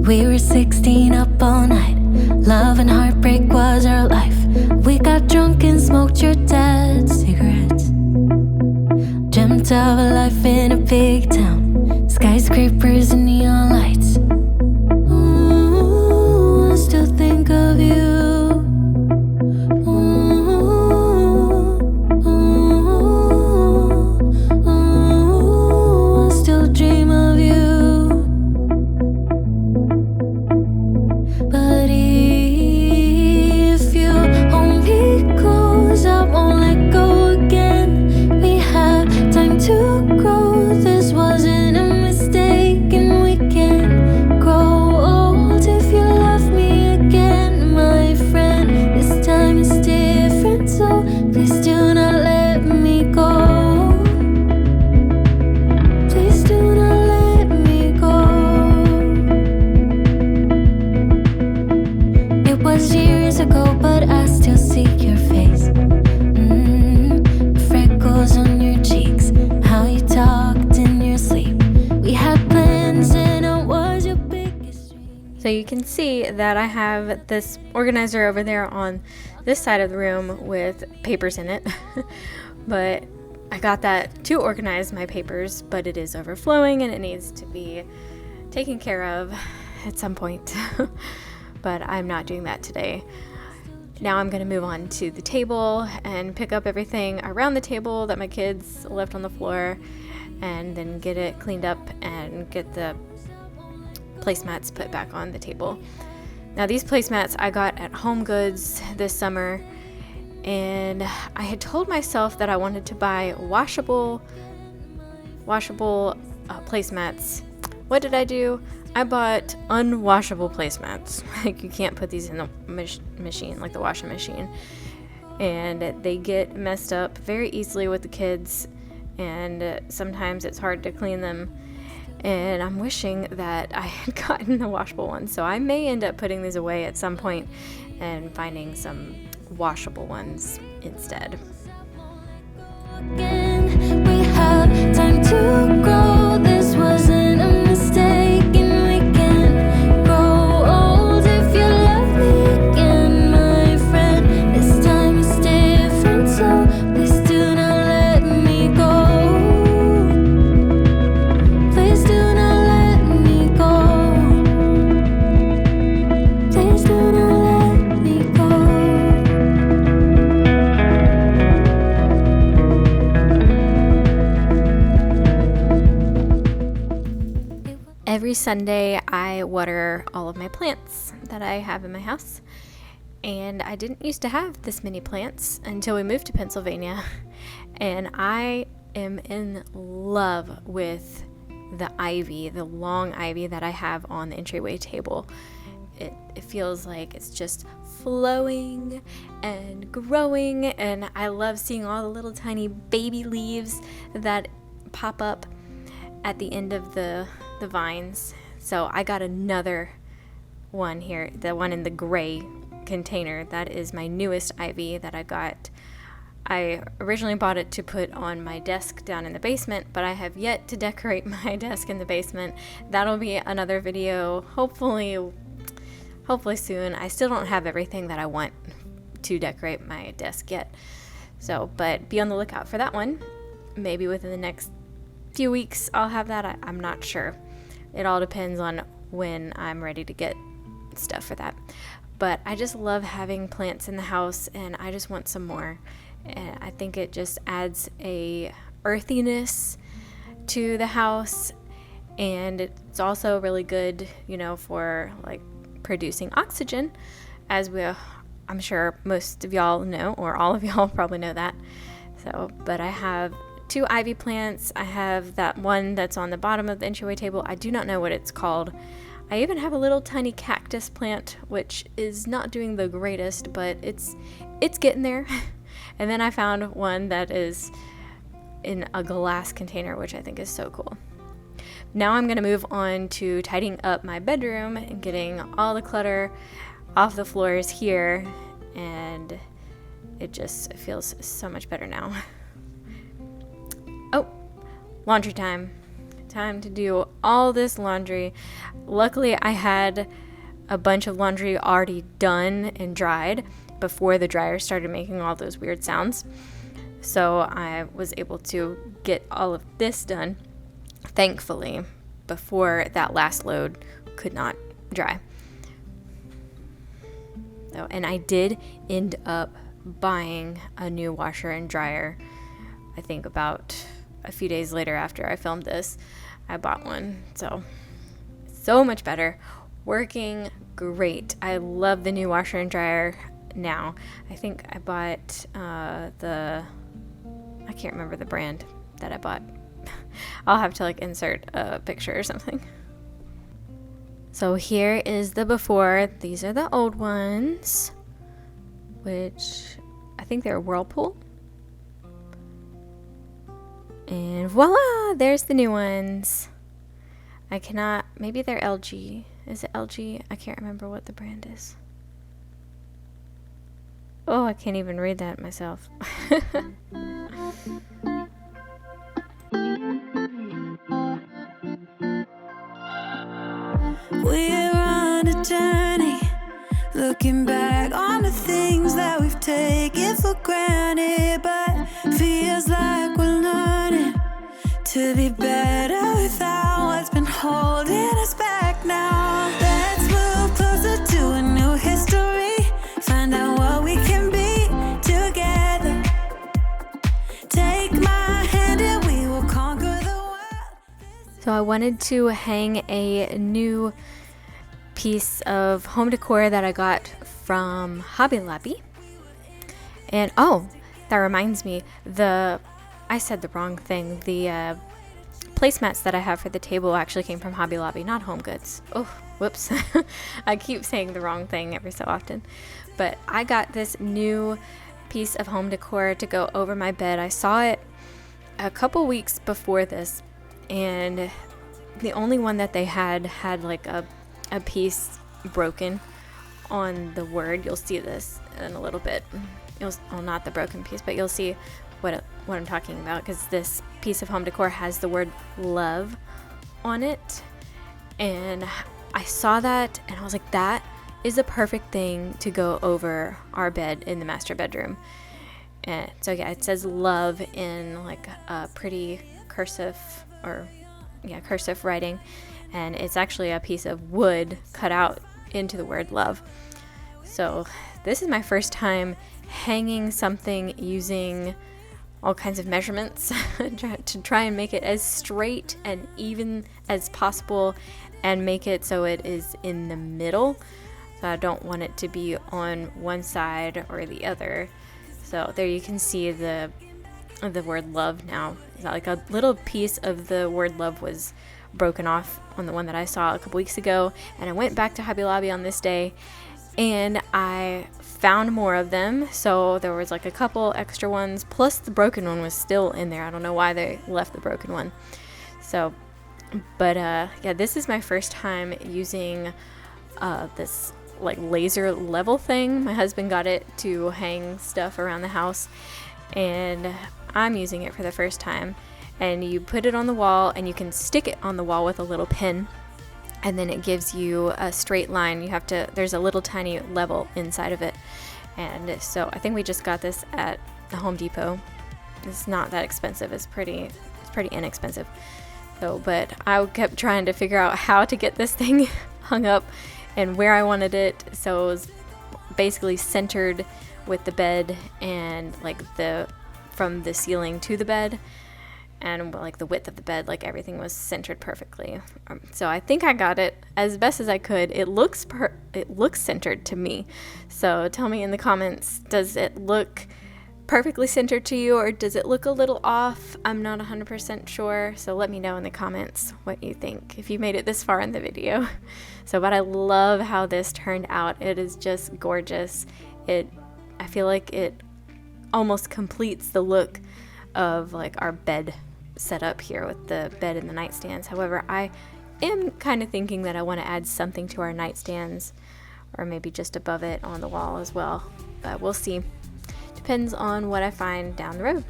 We were 16 up all night. Love and heartbreak was our life. We got drunk and smoked your dad's cigarettes. Dreamt of a life in a big town, skyscrapers and neon lights. Ooh, I still think of you. So you can see that I have this organizer over there on this side of the room with papers in it. But I got that to organize my papers, but it is overflowing and it needs to be taken care of at some point. But I'm not doing that today. Now I'm going to move on to the table and pick up everything around the table that my kids left on the floor, and then get it cleaned up and get the placemats put back on the table. Now these placemats I got at Home Goods this summer, and I had told myself that I wanted to buy washable placemats. What did I do? I bought unwashable placemats. Like, you can't put these in the machine, like the washing machine, and they get messed up very easily with the kids, and sometimes it's hard to clean them. And I'm wishing that I had gotten the washable ones. So I may end up putting these away at some point and finding some washable ones instead. We have time to grow. This wasn't a mistake, and we can grow old if you love me again, my friend. This time is different, so please do not let me go. Please do not let me go. Please do not let me go. Every Sunday I water all of my plants that I have in my house, and I didn't used to have this many plants until we moved to Pennsylvania, and I am in love with the ivy, the long ivy that I have on the entryway table. It feels like it's just flowing and growing, and I love seeing all the little tiny baby leaves that pop up at the end of the vines. So I got another one here, the one in the gray container. That is my newest ivy that I got. I originally bought it to put on my desk down in the basement, but I have yet to decorate my desk in the basement. That'll be another video, hopefully soon. I still don't have everything that I want to decorate my desk yet. So, but be on the lookout for that one. Maybe within the next few weeks I'll have that. I'm not sure. It all depends on when I'm ready to get stuff for that. But I just love having plants in the house, and I just want some more. And I think it just adds a earthiness to the house, and it's also really good, for like producing oxygen, as I'm sure most of y'all know, or all of y'all probably know that. So, but I have 2 ivy plants. I have that one that's on the bottom of the entryway table. I do not know what it's called. I even have a little tiny cactus plant, which is not doing the greatest, but it's getting there. And then I found one that is in a glass container, which I think is so cool. Now I'm going to move on to tidying up my bedroom and getting all the clutter off the floors here, and it just feels so much better now. Oh, laundry time. Time to do all this laundry. Luckily, I had a bunch of laundry already done and dried before the dryer started making all those weird sounds. So I was able to get all of this done, thankfully, before that last load could not dry. So, and I did end up buying a new washer and dryer. I think about a few days later after I filmed this, I bought one. So much better. Working great. I love the new washer and dryer now. I think I bought I can't remember the brand that I bought. I'll have to like insert a picture or something. So here is the before. These are the old ones, which I think they're Whirlpool. And voila, there's the new ones. Maybe they're LG. Is it LG? I can't remember what the brand is. Oh, I can't even read that myself. We're on a journey, looking back on the things that we've taken for granted, but feels like we're learning to be better without what's been holding us back now. Let's move closer to a new history, find out what we can be together. Take my hand and we will conquer the world. So I wanted to hang a new piece of home decor that I got from Hobby Lobby. And oh, that reminds me, I said the wrong thing. The placemats that I have for the table actually came from Hobby Lobby, not Home Goods. Oh, whoops. I keep saying the wrong thing every so often. But I got this new piece of home decor to go over my bed. I saw it a couple weeks before this, and the only one that they had like a piece broken on the word. You'll see this in a little bit. Well, not the broken piece, but you'll see what I'm talking about, because this piece of home decor has the word love on it. And I saw that and I was like, that is the perfect thing to go over our bed in the master bedroom. And so yeah, it says love in like a pretty cursive writing, and it's actually a piece of wood cut out into the word love. So this is my first time hanging something using all kinds of measurements to try and make it as straight and even as possible and make it so it is in the middle. So I don't want it to be on one side or the other. So there you can see the word love now. Like a little piece of the word love was broken off on the one that I saw a couple weeks ago, and I went back to Hobby Lobby on this day and I found more of them. So there was like a couple extra ones, plus the broken one was still in there. I don't know why they left the broken one. So but yeah, this is my first time using this like laser level thing. My husband got it to hang stuff around the house, and I'm using it for the first time. And you put it on the wall, and you can stick it on the wall with a little pin, and then it gives you a straight line. There's a little tiny level inside of it. And so I think we just got this at the Home Depot. It's not that expensive. It's pretty inexpensive. So, but I kept trying to figure out how to get this thing hung up and where I wanted it, so it was basically centered with the bed, and like from the ceiling to the bed, and like the width of the bed, like everything was centered perfectly. So I think I got it as best as I could. It looks centered to me. So tell me in the comments, does it look perfectly centered to you, or does it look a little off? I'm not 100% sure, so let me know in the comments what you think if you made it this far in the video. So, but I love how this turned out. It is just gorgeous. I feel like it almost completes the look of like our bed setup here with the bed and the nightstands. However, I am kind of thinking that I want to add something to our nightstands, or maybe just above it on the wall as well, but we'll see. Depends on what I find down the road.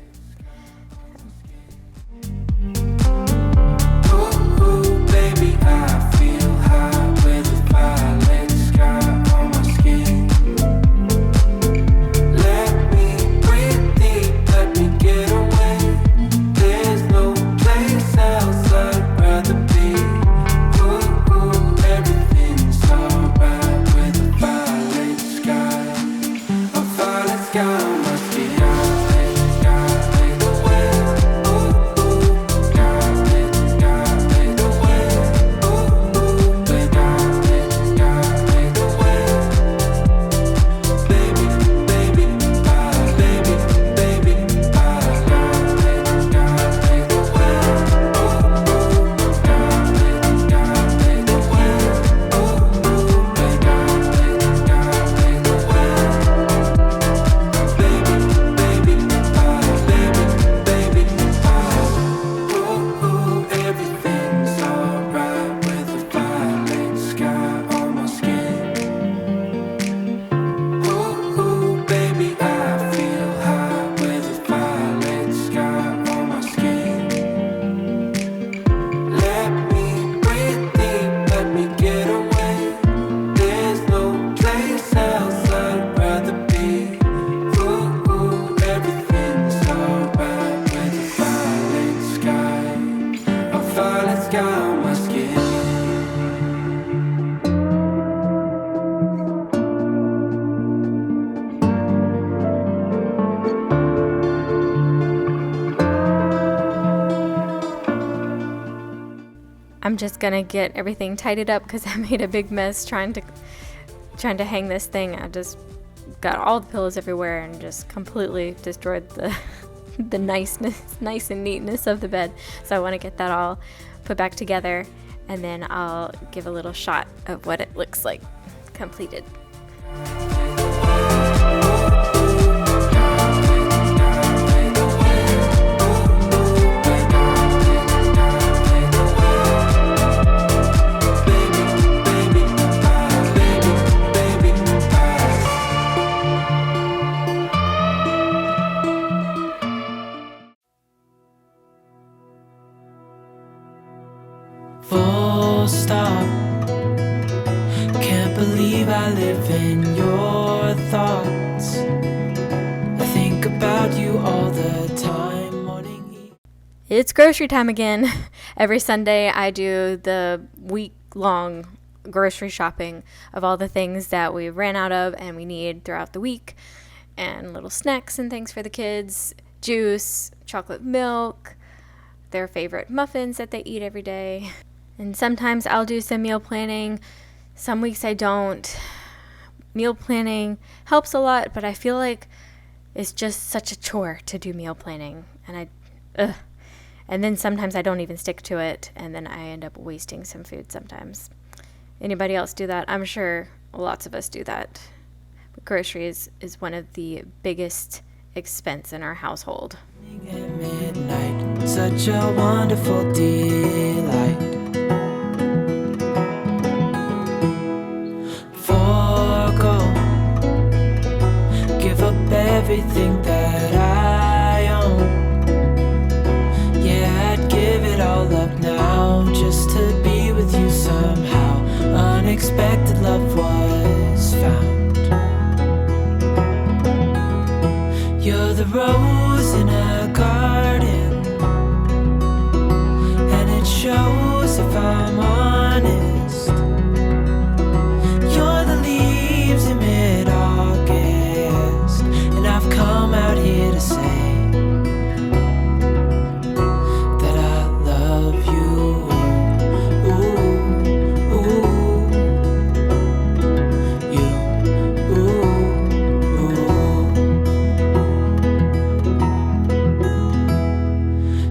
I'm just gonna get everything tidied up because I made a big mess trying to hang this thing. I just got all the pillows everywhere and just completely destroyed the nice and neatness of the bed. So I want to get that all put back together, and then I'll give a little shot of what it looks like completed. Full stop. Can't believe I live in your thoughts. I think about you all the time, morning. It's grocery time again. Every Sunday I do the week-long grocery shopping of all the things that we ran out of and we need throughout the week, and little snacks and things for the kids, juice, chocolate milk, their favorite muffins that they eat every day. And sometimes I'll do some meal planning. Some weeks I don't. Meal planning helps a lot, but I feel like it's just such a chore to do meal planning. And then sometimes I don't even stick to it, and then I end up wasting some food sometimes. Anybody else do that? I'm sure lots of us do that. But groceries is one of the biggest expense in our household. At midnight, such a wonderful delight. Forgo, give up everything that I own. Yeah, I'd give it all up now just to be with you somehow. Unexpected love was found. You're the rose in a garden, and it shows if I'm honest. You're the leaves in mid-August, and I've come out here to say that I love you. Ooh, ooh, you, ooh, ooh.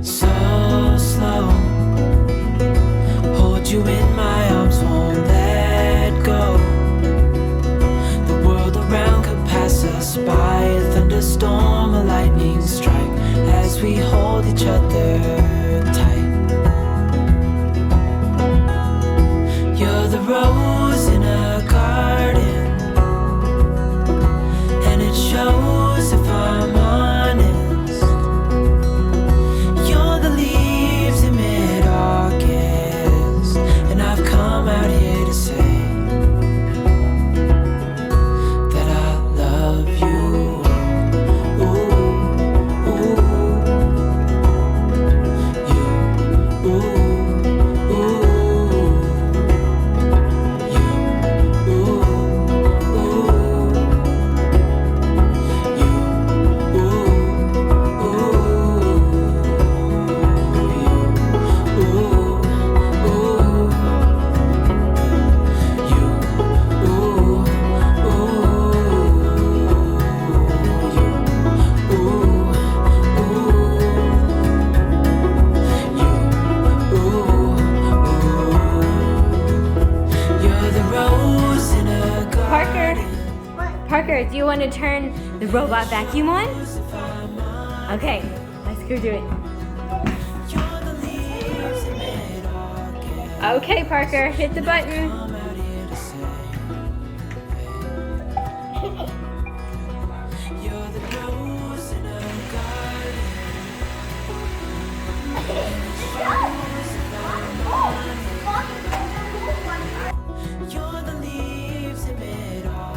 So slow, hold you in my arms, won't let go. The world around could pass us by, a thunderstorm, a lightning strike, as we hold each other tight. You're the rose in a garden, and it shows if I'm honest. You're the leaves in mid-August, and I've come out here to say that I love you. Ooh, ooh, you, ooh, ooh, you, ooh, ooh, you, Parker, do you want to turn the robot vacuum on? Okay, let's go do it. Okay, Parker, hit the button.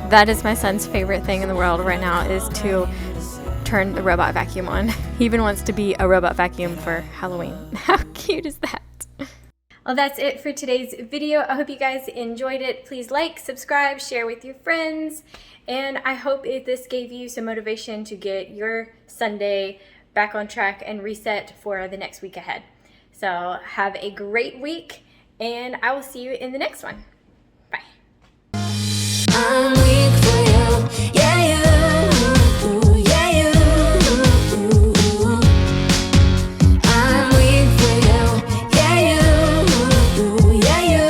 That is my son's favorite thing in the world right now, is to turn the robot vacuum on. He even wants to be a robot vacuum for Halloween. How cute is that? Well, that's it for today's video. I hope you guys enjoyed it. Please like, subscribe, share with your friends, and I hope this gave you some motivation to get your Sunday back on track and reset for the next week ahead. So have a great week, and I will see you in the next one. Bye. I'm weak for you, yeah, you, yeah, you. I'm weak for you, yeah, you, yeah, you.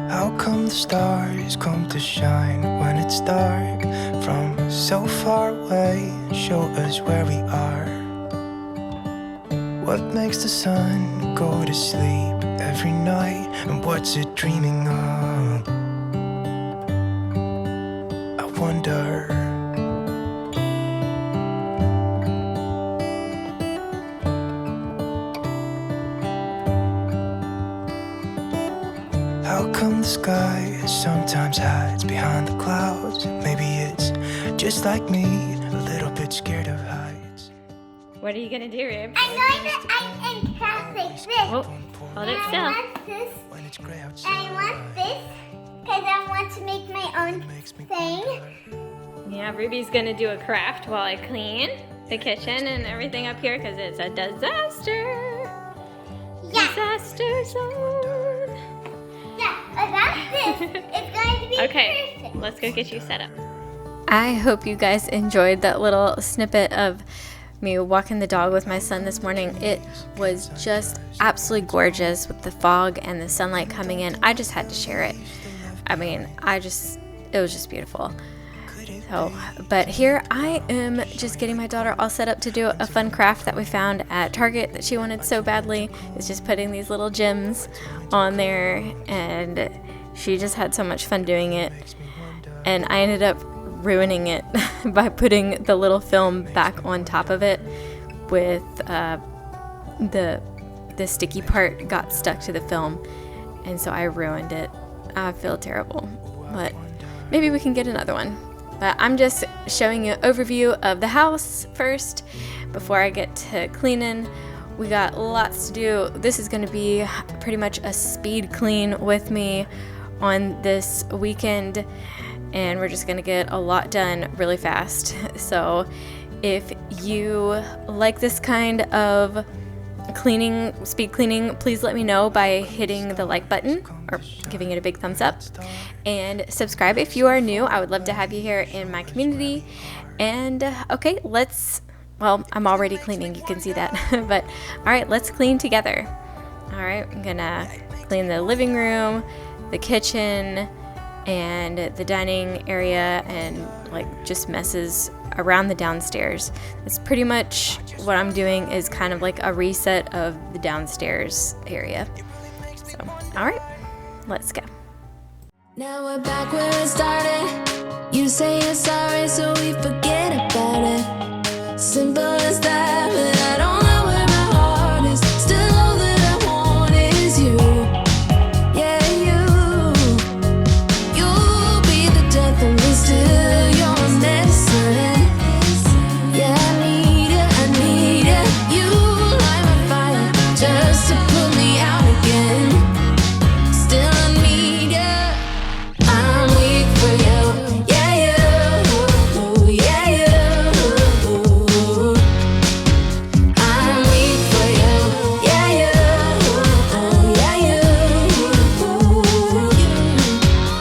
How come the stars come to shine when it's dark from so far away and show us where we are? What makes the sun go to sleep every night, and what's it dreaming of? I wonder. How come the sky sometimes hides behind the clouds? Maybe it's just like me, a little bit scared of heights. What are you gonna do, Rib? I'm going to craft like this. Oh, hold it I still. want this. When it's gray outside, I want this because I want to make my own thing. Yeah, Ruby's gonna do a craft while I clean the kitchen and everything up here because it's a disaster. Yeah, Disaster zone. yeah. But that's this. It's going to be Okay, perfect. let's go get you set up. I hope you guys enjoyed that little snippet of me walking the dog with my son this morning. It was just absolutely gorgeous with the fog and the sunlight coming in. I just had to share it. I mean, it was just beautiful. So, but here I am just getting my daughter all set up to do a fun craft that we found at Target that she wanted so badly. It's just putting these little gems on there, and she just had so much fun doing it. And I ended up ruining it by putting the little film back on top of it with the sticky part got stuck to the film, and so I ruined it. I feel terrible, but maybe we can get another one. But I'm just showing you an overview of the house first before I get to cleaning. We got lots to do. This is going to be pretty much a speed clean with me on this weekend, and we're just going to get a lot done really fast. So if you like this kind of cleaning, speed cleaning, please let me know by hitting the like button or giving it a big thumbs up, and subscribe if you are new. I would love to have you here in my community. And okay, well, I'm already cleaning, you can see that. But all right, let's clean together. All right, I'm gonna clean the living room, the kitchen, and the dining area, and like just messes around the downstairs. That's pretty much what I'm doing, is kind of like a reset of the downstairs area. So, all right, let's go. Now we're back where it started. You say you're sorry, so we forget about it. Simple as that, but I don't know where my heart is. Still all that I want is you. Yeah, you. You'll be the death of me, still you're missing. Yeah, I need it. You light my fire just to put me out again. Still I need you. I'm weak for you. Yeah, you. Yeah, you. I'm weak for you. Yeah, you. Yeah, you.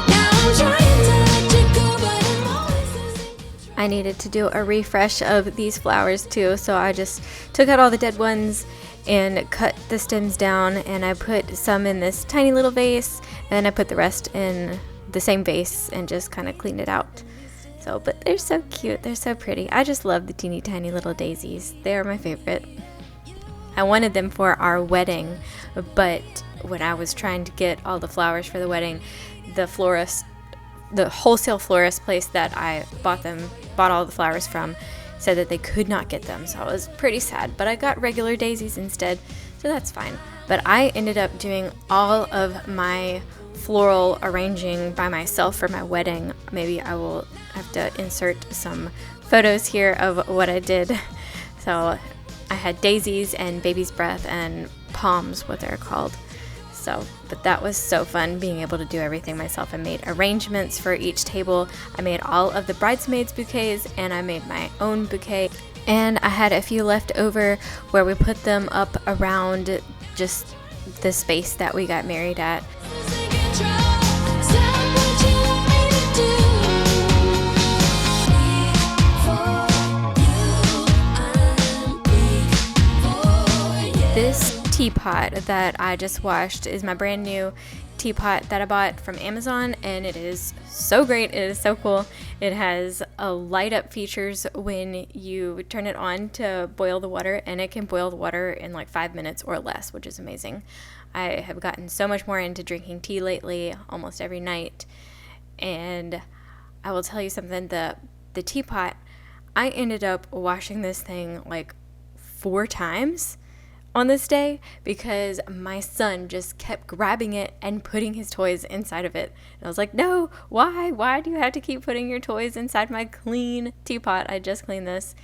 Now I'm trying to let you go, but I'm always losing control. I needed to do a refresh of these flowers too, so I just took out all the dead ones and cut the stems down, and I put some in this tiny little vase, and then I put the rest in the same vase and just kind of cleaned it out. So, but they're so cute, they're so pretty. I just love the teeny tiny little daisies. They are my favorite. I wanted them for our wedding, but when I was trying to get all the flowers for the wedding, the wholesale florist place that I bought all the flowers from, said that they could not get them, so I was pretty sad. But I got regular daisies instead, so that's fine. But I ended up doing all of my floral arranging by myself for my wedding. Maybe I will have to insert some photos here of what I did. So I had daisies and baby's breath and palms, what they're called. So, but that was so fun being able to do everything myself. I made arrangements for each table. I made all of the bridesmaids bouquets, and I made my own bouquet. And I had a few left over where we put them up around just the space that we got married at. This teapot that I just washed is my brand new teapot that I bought from Amazon, and it is so great. It is so cool. It has a light up features when you turn it on to boil the water, and it can boil the water in like 5 minutes or less, which is amazing. I have gotten so much more into drinking tea lately, almost every night. And I will tell you something, the teapot, I ended up washing this thing like 4 times on this day because my son just kept grabbing it and putting his toys inside of it. And I was like, no, why do you have to keep putting your toys inside my clean teapot? I just cleaned this.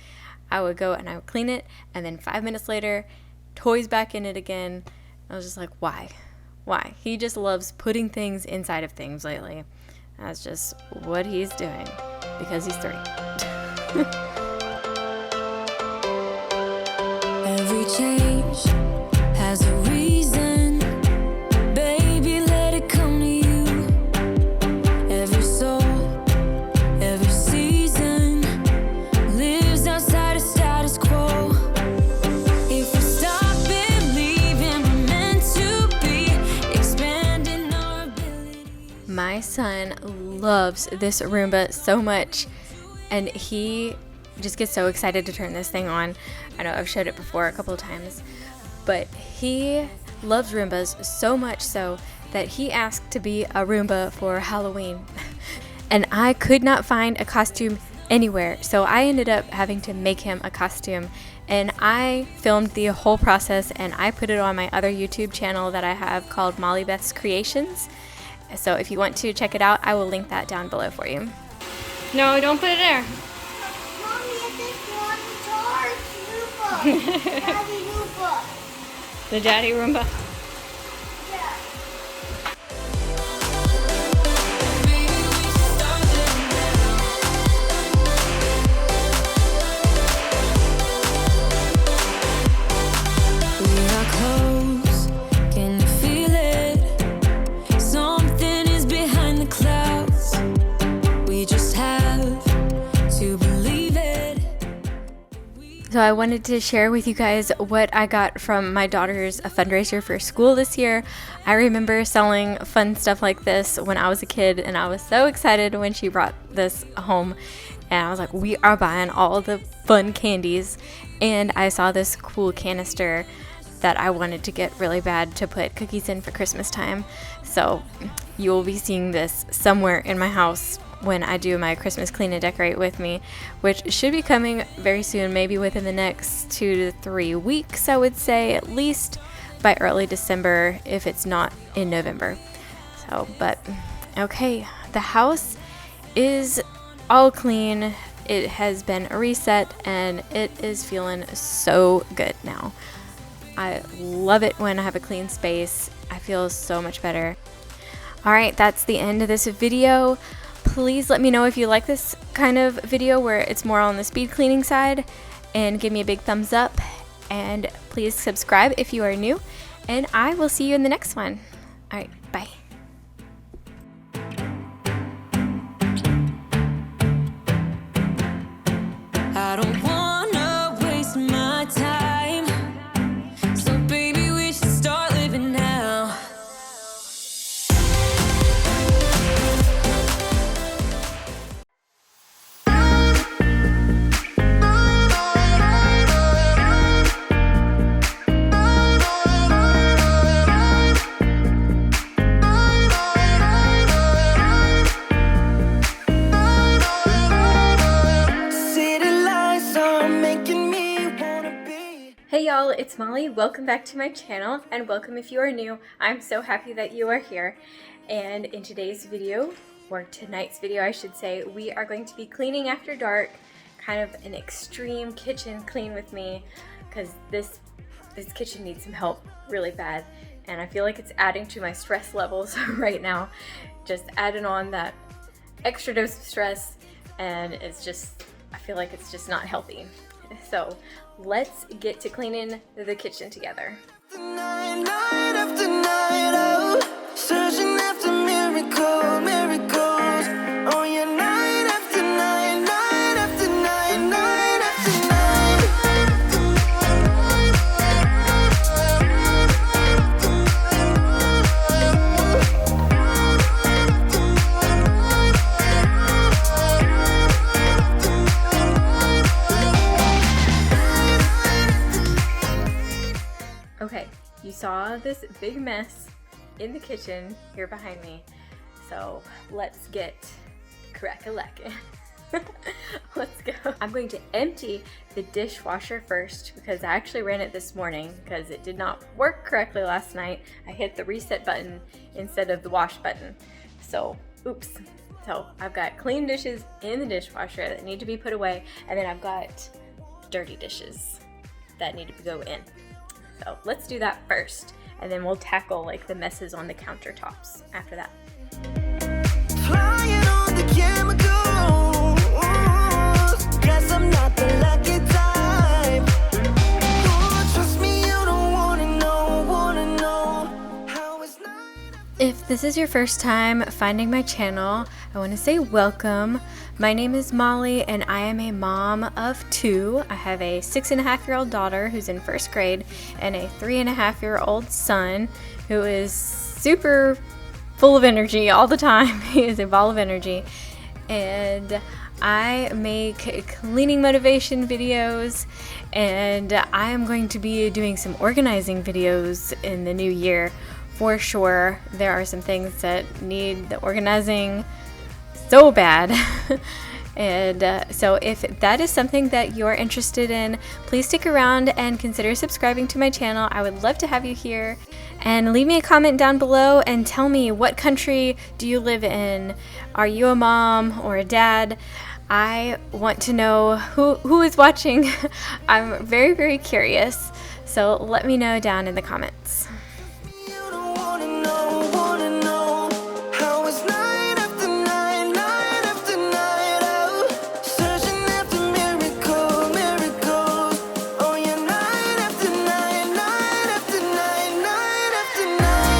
I would go and I would clean it, and then 5 minutes later, toys back in it again. I was just like, why? He just loves putting things inside of things lately. That's just what he's doing because he's 3. Every change has a reason. Baby, let it come to you. Every soul, every season lives outside of status quo. If we stop believing we're meant to be, expanding our ability. My son loves this Roomba so much, and he just gets so excited to turn this thing on. I know I've showed it before a couple of times, but he loves Roombas so much so that he asked to be a Roomba for Halloween. And I could not find a costume anywhere, so I ended up having to make him a costume. And I filmed the whole process, and I put it on my other YouTube channel that I have called Molly Beth's Creations. So if you want to check it out, I will link that down below for you. No, don't put it there. Mommy, I think one Roomba. Daddy Roomba. The daddy Roomba. Yeah. We are close, can you feel it? Something is behind the clouds. We just have to believe it. So I wanted to share with you guys what I got from my daughter's fundraiser for school this year. I remember selling fun stuff like this when I was a kid, and I was so excited when she brought this home. And I was like, we are buying all the fun candies. And I saw this cool canister that I wanted to get really bad to put cookies in for Christmas time. So you will be seeing this somewhere in my house when I do my Christmas clean and decorate with me, which should be coming very soon, maybe within the next 2 to 3 weeks, I would say, at least by early December, if it's not in November. So, but okay, the house is all clean. It has been reset, and it is feeling so good now. I love it when I have a clean space. I feel so much better. All right, that's the end of this video. Please let me know if you like this kind of video where it's more on the speed cleaning side, and give me a big thumbs up, and please subscribe if you are new, and I will see you in the next one. All right, bye. I don't wanna waste my time, so baby we should start living now. City lights are making me wanna be. Hey y'all, it's Molly. Welcome back to my channel, and welcome if you are new. I'm so happy that you are here. And in today's video, or tonight's video I should say, we are going to be cleaning after dark, kind of an extreme kitchen clean with me, because this kitchen needs some help really bad. and I feel like it's adding to my stress levels right now. Just adding on that extra dose of stress, and it's just, I feel like it's just not healthy. So let's get to cleaning the kitchen together. Night after night, oh, searching after miracles. Oh yeah, night after night, night after night, night after night. Okay, you saw this big mess in the kitchen here behind me, so let's get crack-a-lackin'. Let's go. I'm going to empty the dishwasher first because I actually ran it this morning because it did not work correctly last night. I hit the reset button instead of the wash button, so oops. So I've got clean dishes in the dishwasher that need to be put away, and then I've got dirty dishes that need to go in. So let's do that first, and then we'll tackle like the messes on the countertops after that. Flying on the chemicals. Guess I'm not the lucky type. Oh, trust me, you don't wanna know how it's not. If this is your first time finding my channel, I want to say welcome. My name is Molly and I am a mom of 2. I have a 6.5-year-old daughter who's in 1st grade and a 3.5-year-old son who is super full of energy all the time. He is a ball of energy. And I make cleaning motivation videos, and I am going to be doing some organizing videos in the new year. For sure, there are some things that need the organizing so bad. And so if that is something that you're interested in, please stick around and consider subscribing to my channel. I would love to have you here. And leave me a comment down below and tell me, what country do you live in? Are you a mom or a dad? I want to know who is watching. I'm very, very curious. So let me know down in the comments. You don't wanna know how it's night after night, night after night, oh, searching after miracles. Oh yeah, night after night, night after night, night after night.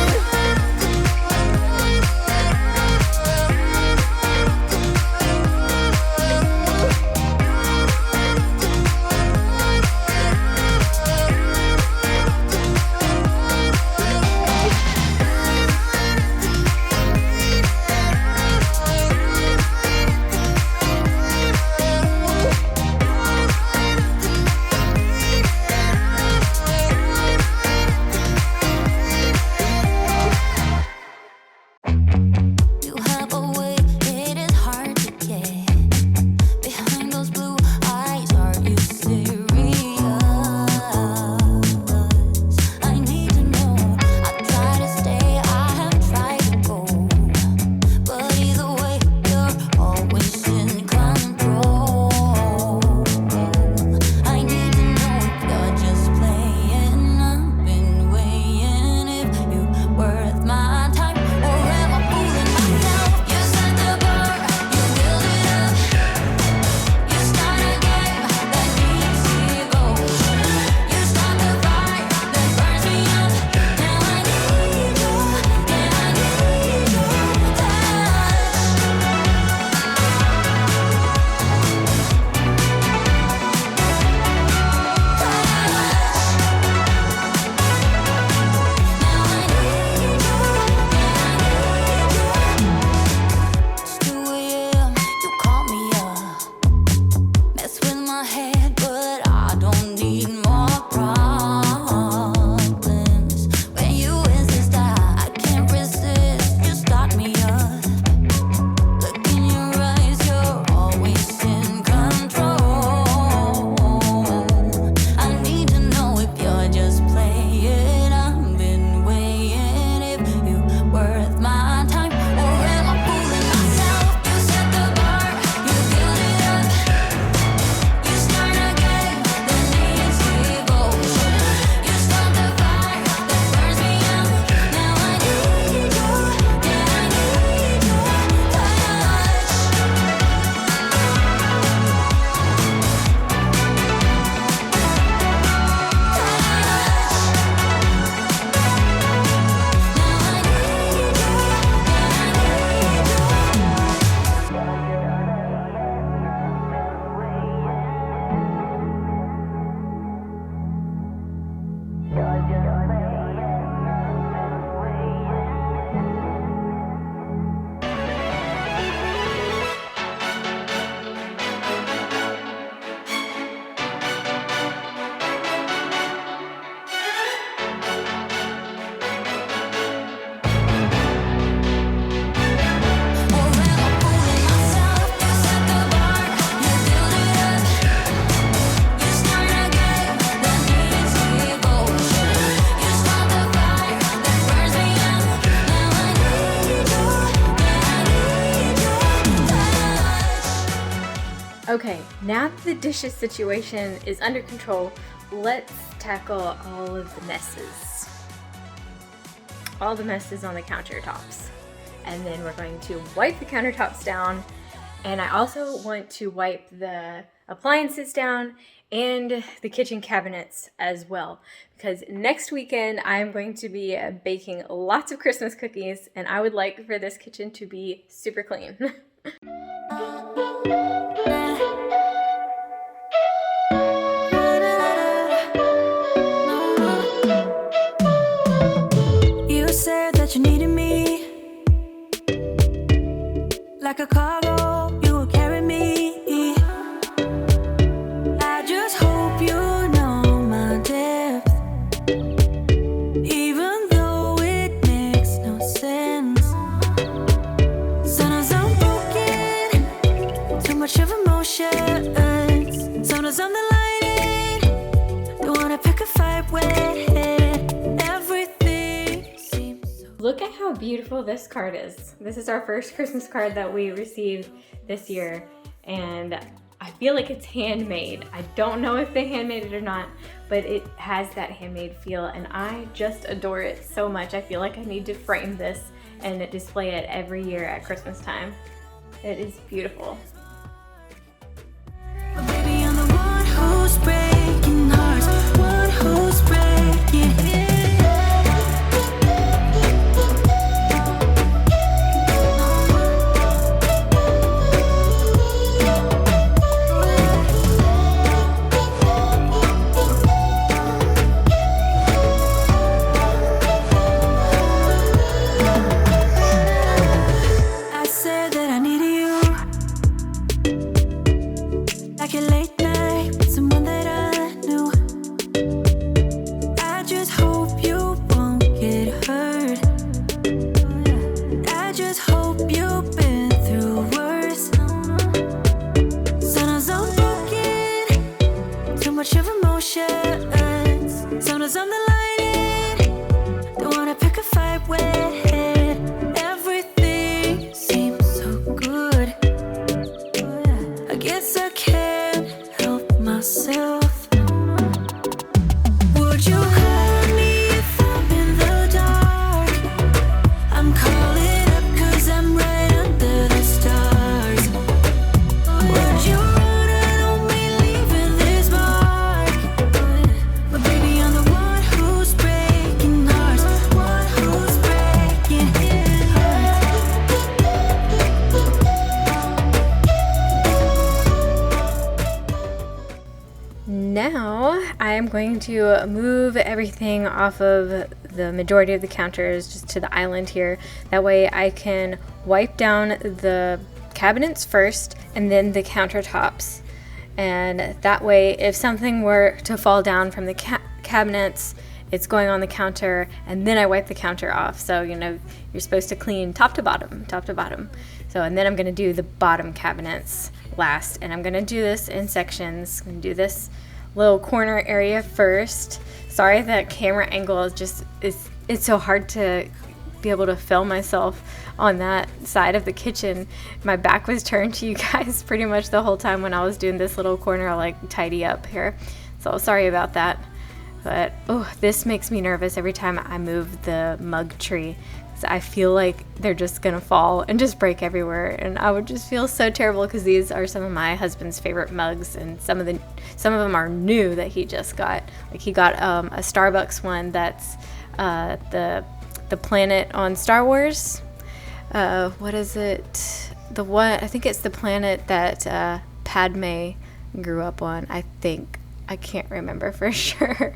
Okay, now that the dishes situation is under control, let's tackle all of the messes. All the messes on the countertops. And then we're going to wipe the countertops down. And I also want to wipe the appliances down and the kitchen cabinets as well. Because next weekend I'm going to be baking lots of Christmas cookies, and I would like for this kitchen to be super clean. You said that you needed me like a cargo, you will carry me. I just hope you know my depth, even though it makes no sense. Sometimes I'm broken, too much of emotions. Sometimes I'm the lightning, don't wanna pick a fight with everything seems so. Look at how beautiful this card is. This is our first Christmas card that we received this year, and I feel like it's handmade. I don't know if they handmade it or not, but it has that handmade feel, and I just adore it so much. I feel like I need to frame this and display it every year at Christmas time. It is beautiful. But baby, I'm the one who's breaking hearts, one who's breaking. I said that I needed you like a late night with someone that I knew. I just hope you won't get hurt. I just hope you've been through worse. Sometimes I'm broken, too much of emotions. Sometimes I'm the lightning, don't wanna pick a fight with everything seems so good. I guess I can't help myself. Would you call me if I'm in the dark? I'm calling up 'cause I'm right under the stars. Would you run on me leaving this mark? But baby, I'm the one who's breaking hearts, one who's breaking hearts. Now I am going to move everything off of the majority of the counters just to the island here. That way I can wipe down the cabinets first and then the countertops. And that way if something were to fall down from the cabinets, it's going on the counter, and then I wipe the counter off. So, you know, you're supposed to clean top to bottom, top to bottom. So, and then I'm gonna do the bottom cabinets last, and I'm gonna do this in sections. I'm gonna do this little corner area first. Sorry that camera angle is just, it's so hard to be able to film myself on that side of the kitchen. My back was turned to you guys pretty much the whole time when I was doing this little corner like tidy up here. So sorry about that. But oh, this makes me nervous every time I move the mug tree. I feel like they're just gonna fall and just break everywhere, and I would just feel so terrible because these are some of my husband's favorite mugs, and some of them are new that he just got. Like he got a Starbucks one that's the planet on Star Wars. What is it? The one, I think it's the planet that Padme grew up on. I think, I can't remember for sure.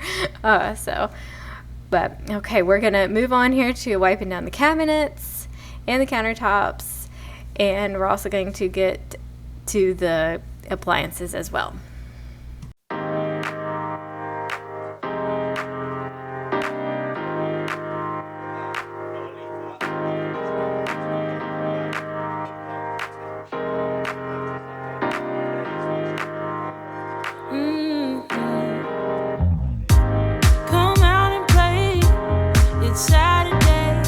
But okay, we're gonna move on here to wiping down the cabinets and the countertops, and we're also going to get to the appliances as well. Come out and play. It's Saturday,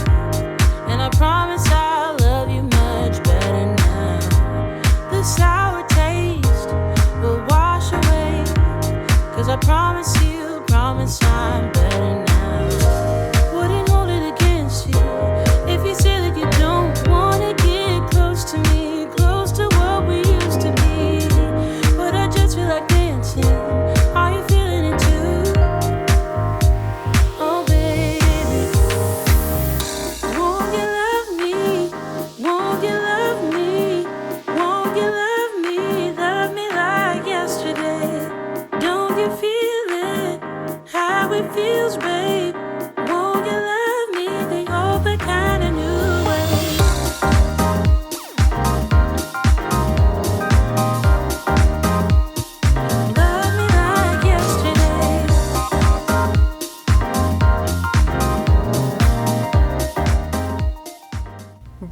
and I promise I'll love you much better now. The sour taste promise I'm better now. Wouldn't hold it against you if you say that you don't wanna get close to me, close to what we used to be. But I just feel like dancing. Are you feeling it too? Oh baby, won't you love me? Won't you love me? Won't you love me? Love me like yesterday. Don't you feel it? How it feels, babe. Won't you love me the old kind of new way? Love me like yesterday.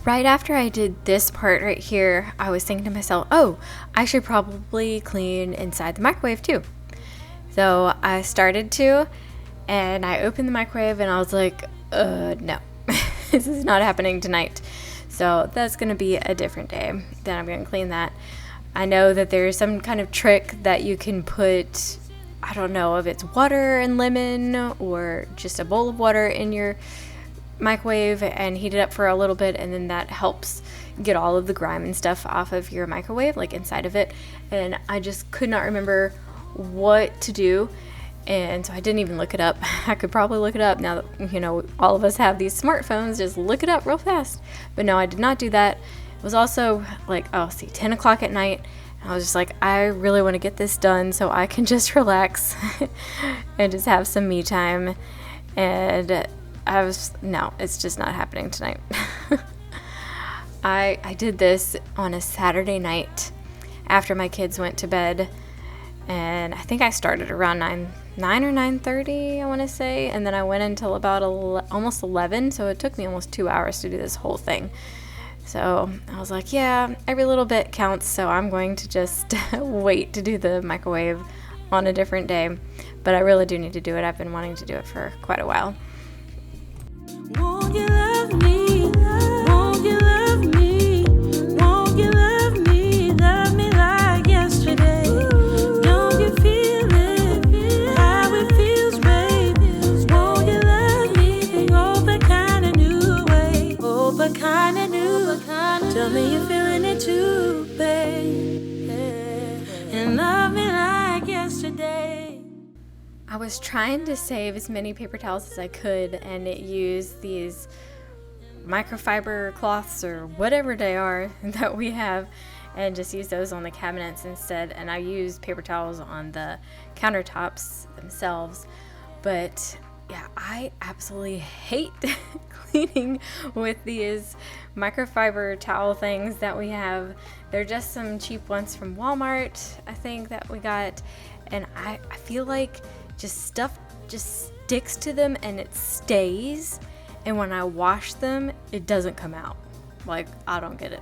Right after I did this part right here, I was thinking to myself, oh, I should probably clean inside the microwave too. So I started to, and I opened the microwave and I was like, no, this is not happening tonight. So that's going to be a different day. Then I'm going to clean that. I know that there's some kind of trick that you can put, I don't know if it's water and lemon or just a bowl of water in your microwave and heat it up for a little bit, and then that helps get all of the grime and stuff off of your microwave, like inside of it. And I just could not remember what to do, and so I didn't even look it up. I could probably look it up now that, you know, all of us have these smartphones, just look it up real fast. But no, I did not do that. It was also like, 10 o'clock at night. I was just like, I really want to get this done so I can just relax and just have some me time. And no, it's just not happening tonight. I did this on a Saturday night after my kids went to bed, and I think I started around 9 or 9:30, I want to say, and then I went until about almost 11, so it took me almost 2 hours to do this whole thing. So I was like, yeah, every little bit counts, so I'm going to just wait to do the microwave on a different day. But I really do need to do it. I've been wanting to do it for quite a while. Won't you love me? Won't you love me? Won't you love me? Love me like yesterday. Don't you feel it? How it feels, babe. Won't you love me the old kind of new way? Old kind of new. Tell me you're feeling it too, babe. And love me like yesterday. I was trying to save as many paper towels as I could and use these microfiber cloths or whatever they are that we have, and just use those on the cabinets instead. And I use paper towels on the countertops themselves. But yeah, I absolutely hate cleaning with these microfiber towel things that we have. They're just some cheap ones from Walmart, I think, that we got. And I feel like stuff just sticks to them and it stays, and when I wash them it doesn't come out. Like, I don't get it.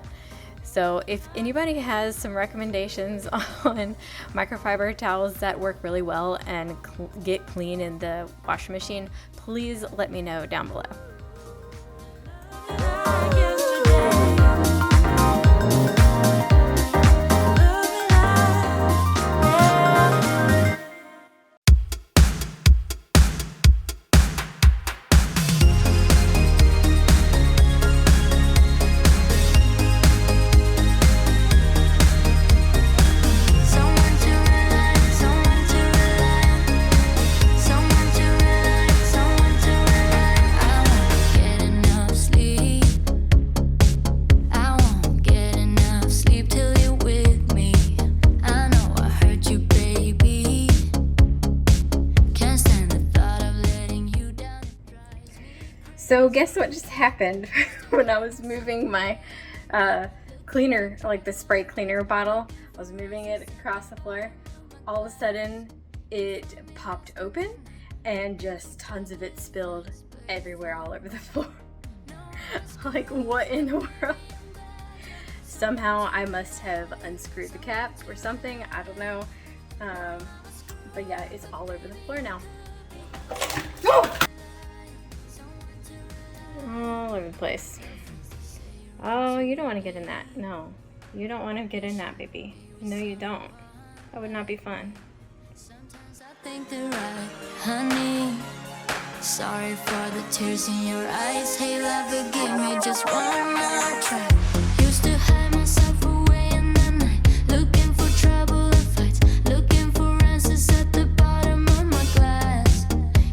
So if anybody has some recommendations on microfiber towels that work really well and get clean in the washing machine, please let me know down below. So guess what just happened when I was moving my cleaner, like the spray cleaner bottle. I was moving it across the floor. All of a sudden it popped open and just tons of it spilled everywhere, all over the floor. Like, what in the world? Somehow I must have unscrewed the cap or something, I don't know. But yeah, it's all over the floor now. All over the place. Oh, you don't want to get in that. No, you don't want to get in that, baby. No, you don't. That would not be fun. Sometimes I think think they're right, honey. Sorry for the tears in your eyes. Hey, love, forgive me just one more try. Used to hide myself away in the night, looking for trouble and fights, looking for answers at the bottom of my glass.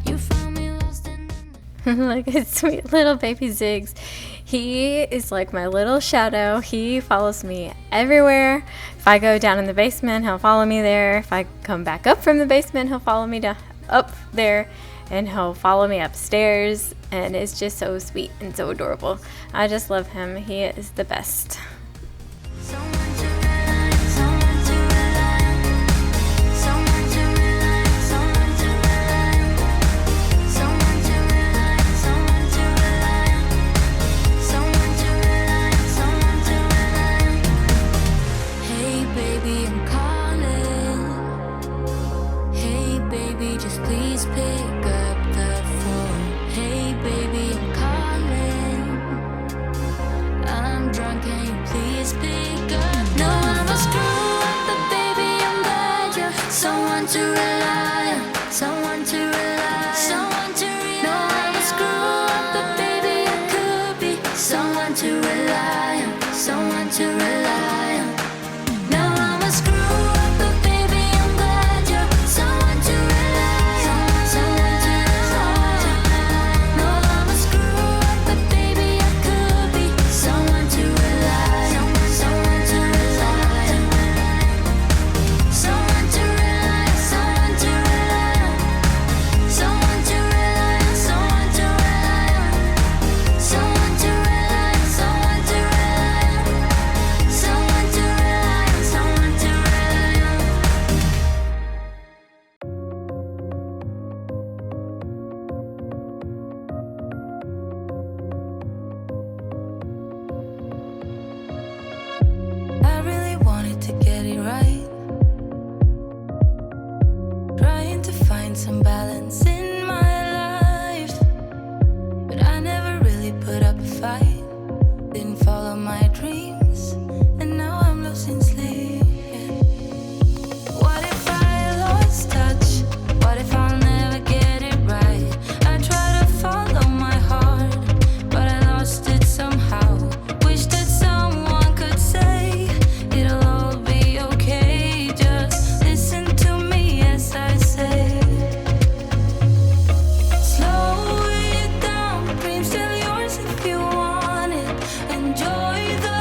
You found me lost in the night. Look at sweet little baby Ziggs. He is like my little shadow. He follows me everywhere. If I go down in the basement, he'll follow me there. If I come back up from the basement, he'll follow me down up there, and he'll follow me upstairs, and it's just so sweet and so adorable. I just love him. He is the best. Someone to rely on, someone to rely on, someone to rely on, someone to rely on, someone to rely on, someone to rely on, someone to rely on, someone to rely on. Hey baby, I'm calling. Hey baby, just please pick up the phone. Hey baby, I'm calling. I'm drunk, can you please pick up? No, I'm a screw up, but baby, I'm glad you're someone to rely on, someone to rely on, someone to rely on. No, I'm a screw up, but baby, I could be someone to rely on, someone to rely on. No, I'm a screw up, but baby, I'm glad you're someone to rely on, someone to rely on. No, I'm a screw up, but baby, I could be someone to rely on, someone to rely on, someone to rely on, someone to rely on, someone to rely on, someone to rely on, someone to rely on, someone to rely on, someone to rely on, someone to rely on. I really wanted to get it right, trying to find some balance in my life, but I never really put up a fight, didn't follow my dreams, and now I'm losing sleep. What if I lost touch? What if I'll never get it right? I try to follow my heart, but I lost it somehow. Wish that someone could say it'll all be okay. Just listen to me as I say. Slow it down, dreams still yours if you want it. Enjoy the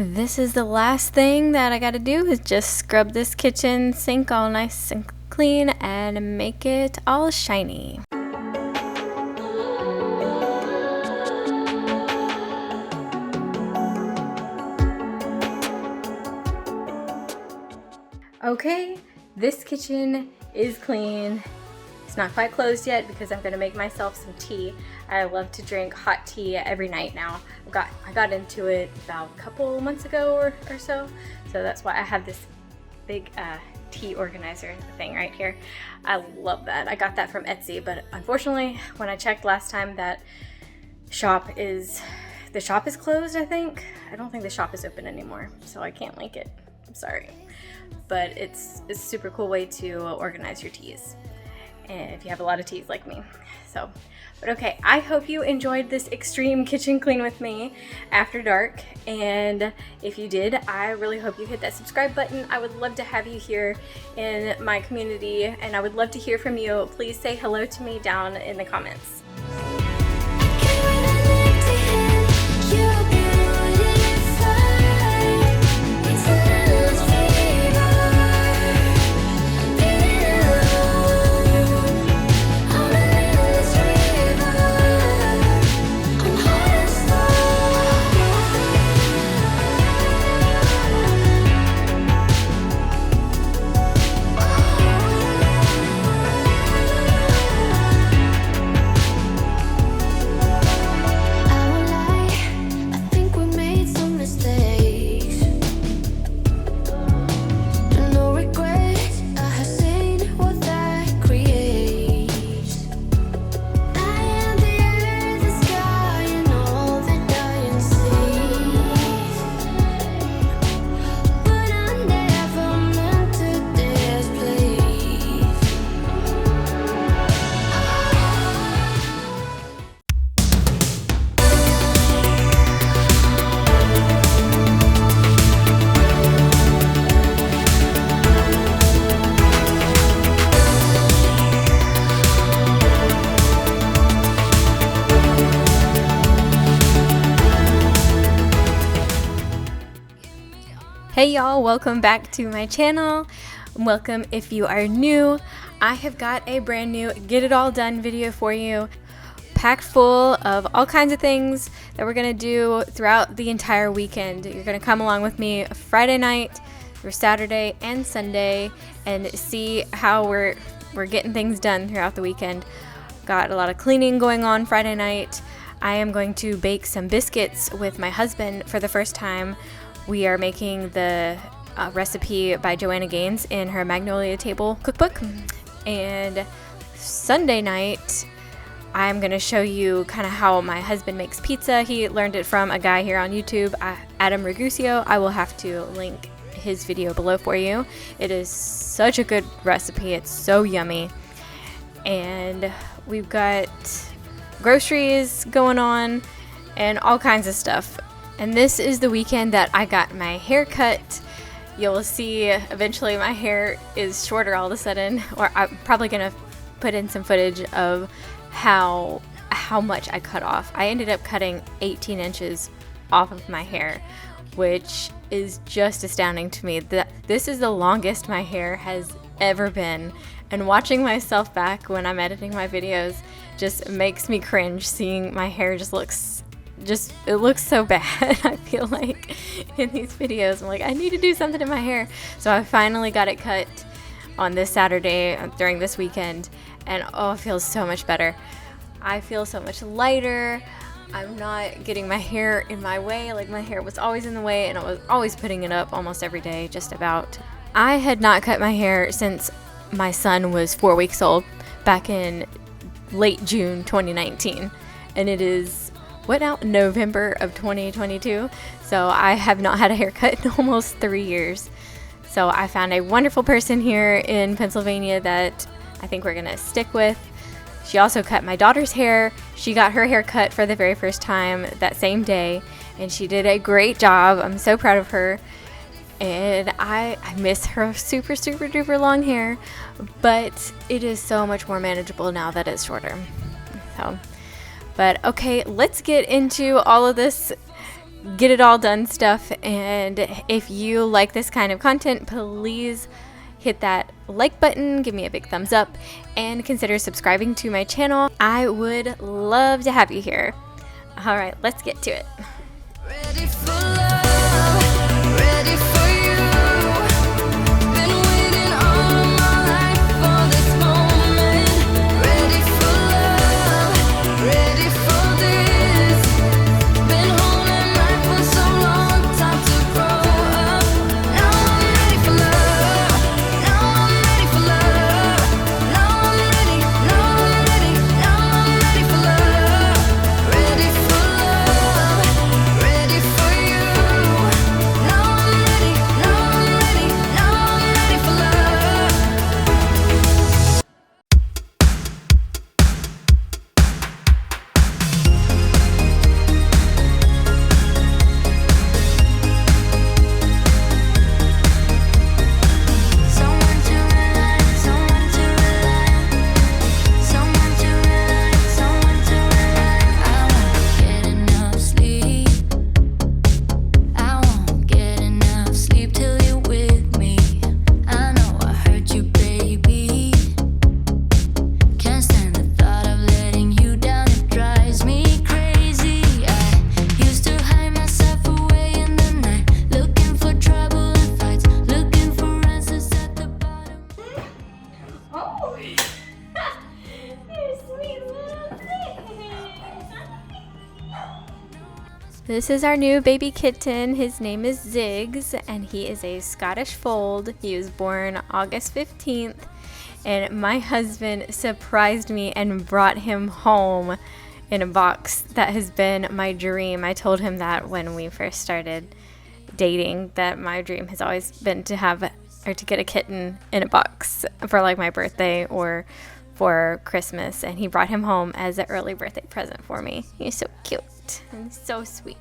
this is the last thing that I gotta do is just scrub this kitchen sink all nice and clean and make it all shiny. Okay, this kitchen is clean. It's not quite closed yet because I'm gonna make myself some tea. I love to drink hot tea every night now. I got into it about a couple months ago or so that's why I have this big tea organizer thing right here. I love that. I got that from Etsy, but unfortunately, when I checked last time, the shop is closed, I think. I don't think the shop is open anymore, so I can't link it. I'm sorry. But it's a super cool way to organize your teas, and if you have a lot of teas like me. But okay, I hope you enjoyed this extreme kitchen clean with me after dark, and if you did, I really hope you hit that subscribe button. I would love to have you here in my community, and I would love to hear from you. Please say hello to me down in the comments. Hey y'all, welcome back to my channel. Welcome if you are new. I have got a brand new Get It All Done video for you, packed full of all kinds of things that we're gonna do throughout the entire weekend. You're gonna come along with me Friday night, or Saturday and Sunday, and see how we're getting things done throughout the weekend. Got a lot of cleaning going on Friday night. I am going to bake some biscuits with my husband for the first time. We are making the recipe by Joanna Gaines in her Magnolia Table cookbook. And Sunday night, I'm going to show you kind of how my husband makes pizza. He learned it from a guy here on YouTube, Adam Ragusio. I will have to link his video below for you. It is such a good recipe. It's so yummy. And we've got groceries going on and all kinds of stuff. And this is the weekend that I got my hair cut. You'll see eventually my hair is shorter all of a sudden, or I'm probably gonna put in some footage of how much I cut off. I ended up cutting 18 inches off of my hair, which is just astounding to me. This is the longest my hair has ever been, and watching myself back when I'm editing my videos just makes me cringe, seeing my hair it looks so bad. I feel like in these videos I'm like, I need to do something to my hair. So I finally got it cut on this Saturday during this weekend, and oh, it feels so much better. I feel so much lighter. I'm not getting my hair in my way. Like, my hair was always in the way, and I was always putting it up almost every day, just about. I had not cut my hair since my son was 4 weeks old, back in late June 2019, and it is November of 2022, so I have not had a haircut in almost 3 years. So I found a wonderful person here in Pennsylvania that I think we're gonna stick with. She also cut my daughter's hair. She got her hair cut for the very first time that same day, and she did a great job. I'm so proud of her, and I miss her super duper long hair, but it is so much more manageable now that it's shorter. But okay, let's get into all of this get it all done stuff. And if you like this kind of content, please hit that like button, give me a big thumbs up, and consider subscribing to my channel. I would love to have you here. All right, let's get to it. Ready for love, ready for you. Been waiting all my life for this moment. Ready for love, ready for this. Been holding back for so long, time to grow up. Now I'm ready for love. Now I'm ready for love. Now I'm ready. Now I'm ready. Now I'm ready for love. Ready for love. Ready for you. Now I'm ready. Now I'm ready. Now I'm ready for love. Someone to rely on, someone to rely on, someone to rely on, someone to rely on. I won't get enough sleep. I won't get enough sleep till you're with me. I know I hurt you, baby. Can't stand the thought of letting you down. It drives me crazy. I used to hide myself away in the night, looking for trouble and fights, looking for answers at the bottom. Oh, you sweet little thing. This is our new baby kitten. His name is Ziggs, and he is a Scottish fold. He was born August 15th, and my husband surprised me and brought him home in a box. That has been my dream. I told him that when we first started dating, that my dream has always been to have or to get a kitten in a box for like my birthday or for Christmas, and he brought him home as an early birthday present for me. He's so cute and so sweet.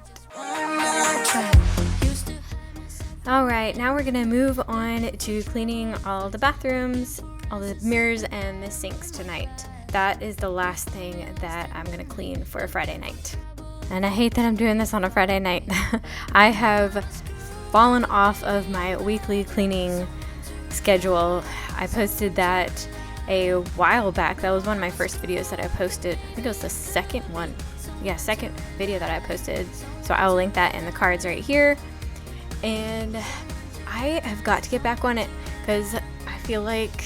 All right, now we're gonna move on to cleaning all the bathrooms, all the mirrors, and the sinks tonight. That is the last thing that I'm gonna clean for a Friday night. And I hate that I'm doing this on a Friday night. I have fallen off of my weekly cleaning schedule. I posted that a while back. That was one of my first videos that I posted. I think it was the second one. Yeah, second video that I posted. So I will link that in the cards right here. And I have got to get back on it because I feel like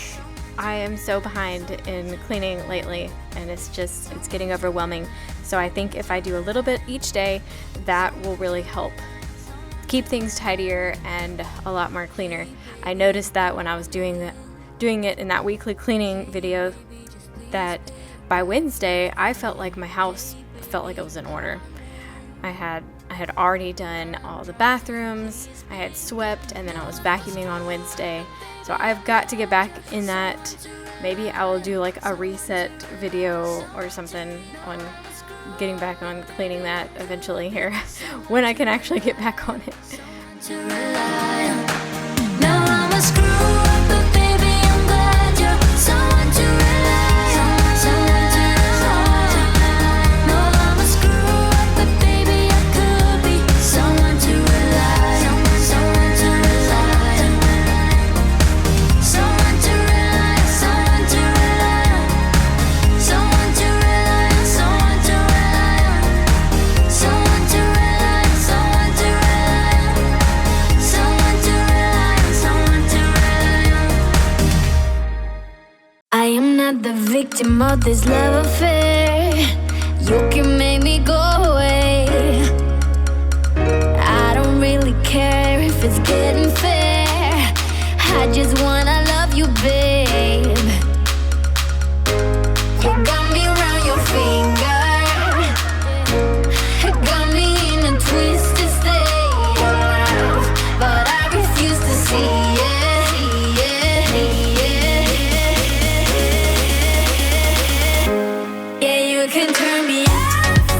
I am so behind in cleaning lately, and it's getting overwhelming. So I think if I do a little bit each day, that will really help keep things tidier and a lot more cleaner. I noticed that when I was doing it in that weekly cleaning video, that by Wednesday I felt like my house felt like it was in order. I had already done all the bathrooms, I had swept, and then I was vacuuming on Wednesday. So I've got to get back in that. Maybe I will do like a reset video or something on getting back on cleaning that eventually here when I can actually get back on it. To rely on. Now I'm a screw up, but baby, I'm glad you're someone to rely on. Someone to rely on. No, I'm a screw up, but baby, I could be someone to rely on. Someone to rely on. Someone to rely on. Someone to rely on. Someone to rely on. Someone to rely on. Someone to rely on. Someone to rely on. Someone to rely on. Someone to rely on. I am not the victim of this love affair. You can make me go away. I don't really care if it's getting fair. I just wanna love you, babe. You got me around your finger. Got me in a twisted state of love, but I refuse to see it. Yeah, you can turn me off.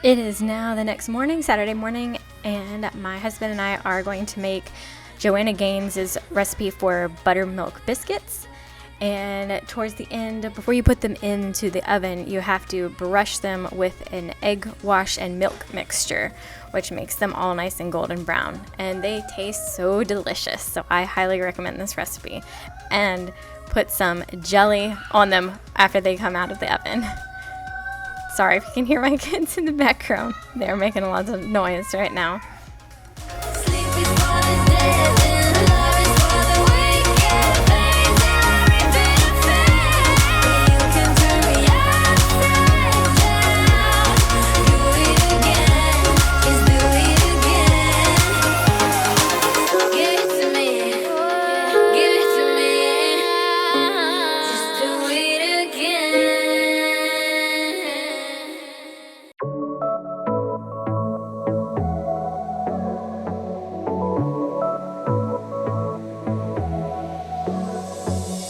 It is now the next morning, Saturday morning, and my husband and I are going to make Joanna Gaines' recipe for buttermilk biscuits. And towards the end, before you put them into the oven, you have to brush them with an egg wash and milk mixture, which makes them all nice and golden brown. And they taste so delicious, so I highly recommend this recipe. And put some jelly on them after they come out of the oven. Sorry if you can hear my kids in the background. They're making a lot of noise right now. Sleep is for the dead and love is for the wicked. Things are everything fair. You can turn me upside down. Do it again, just do it again. Give it to me, give it to me. Just do it again.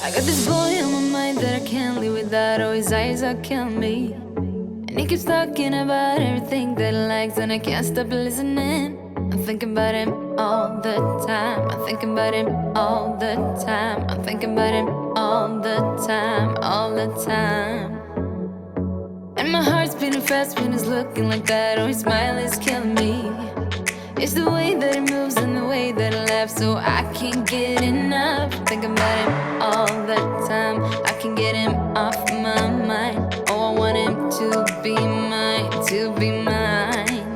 I got this boy on my mind that I can't live without. Oh, his eyes are killing me. And he keeps talking about everything that he likes, and I can't stop listening. I'm thinking about him all the time. I'm thinking about him all the time. I'm thinking about him all the time, all the time. And my heart's beating fast when he's looking like that. Oh, his smile is killing me. It's the way that he moves and the way that he laughs, so I can't get enough. Think about him all the time. I can't get him off my mind. Oh, I want him to be mine, to be mine.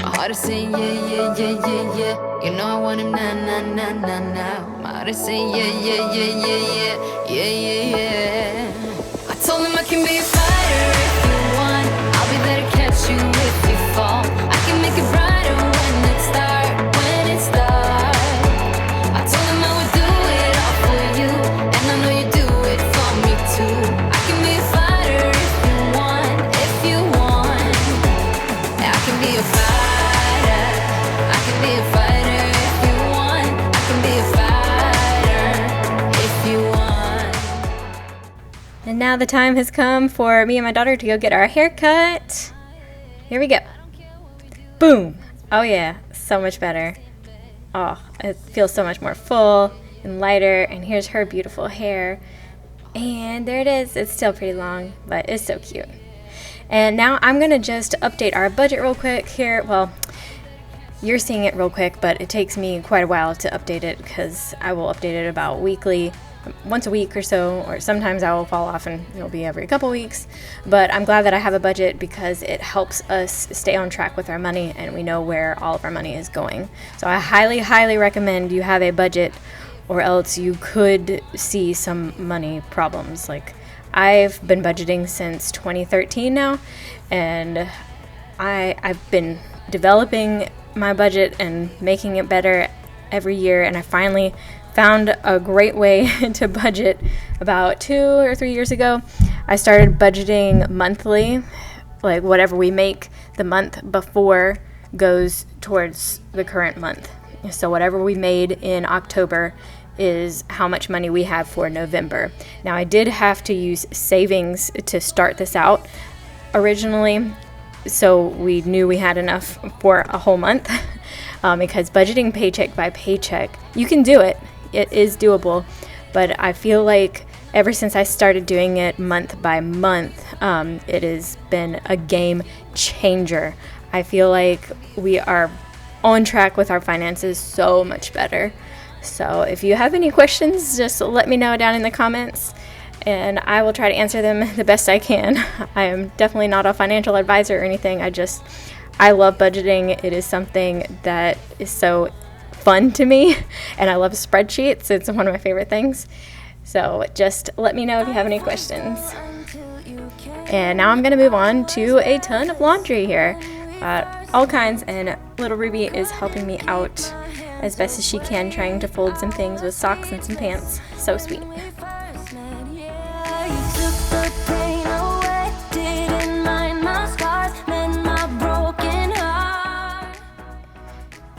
My heart is saying yeah, yeah, yeah, yeah, yeah. You know I want him now, now, now, now, now. My heart is saying yeah, yeah, yeah, yeah, yeah, yeah, yeah, yeah. I told him I can be a fighter if you want. I'll be there to catch you if you fall. I can make it brighter when it starts, when it starts. I told him I would do it all for you, and I know you do it for me too. I can be a fighter if you want, if you want. Yeah, I can be a fighter. I can be a fighter if you want. I can be a fighter if you want. And now the time has come for me and my daughter to go get our hair cut. Here we go. Boom. Oh yeah, so much better. Oh, it feels so much more full and lighter. And here's her beautiful hair. And there it is. It's still pretty long, but it's so cute. And now I'm going to just update our budget real quick here. Well, you're seeing it real quick, but it takes me quite a while to update it because I will update it about weekly, once a week or so, or sometimes I will fall off and it'll be every couple weeks. But I'm glad that I have a budget because it helps us stay on track with our money and we know where all of our money is going. So I highly, highly recommend you have a budget, or else you could see some money problems. Like, I've been budgeting since 2013 now, and I've been developing my budget and making it better every year, and I finally found a great way to budget about 2 or 3 years ago. I started budgeting monthly, like whatever we make the month before goes towards the current month. So whatever we made in October is how much money we have for November. Now, I did have to use savings to start this out originally, so we knew we had enough for a whole month. Because budgeting paycheck by paycheck, you can do it. It is doable, but I feel like ever since I started doing it month by month, it has been a game changer. I feel like we are on track with our finances so much better. So if you have any questions, just let me know down in the comments, and I will try to answer them the best I can. I am definitely not a financial advisor or anything. I love budgeting. It is something that is so fun to me, and I love spreadsheets. It's one of my favorite things. So just let me know if you have any questions. And now I'm going to move on to a ton of laundry here. All kinds, and little Ruby is helping me out as best as she can, trying to fold some things with socks and some pants. So sweet.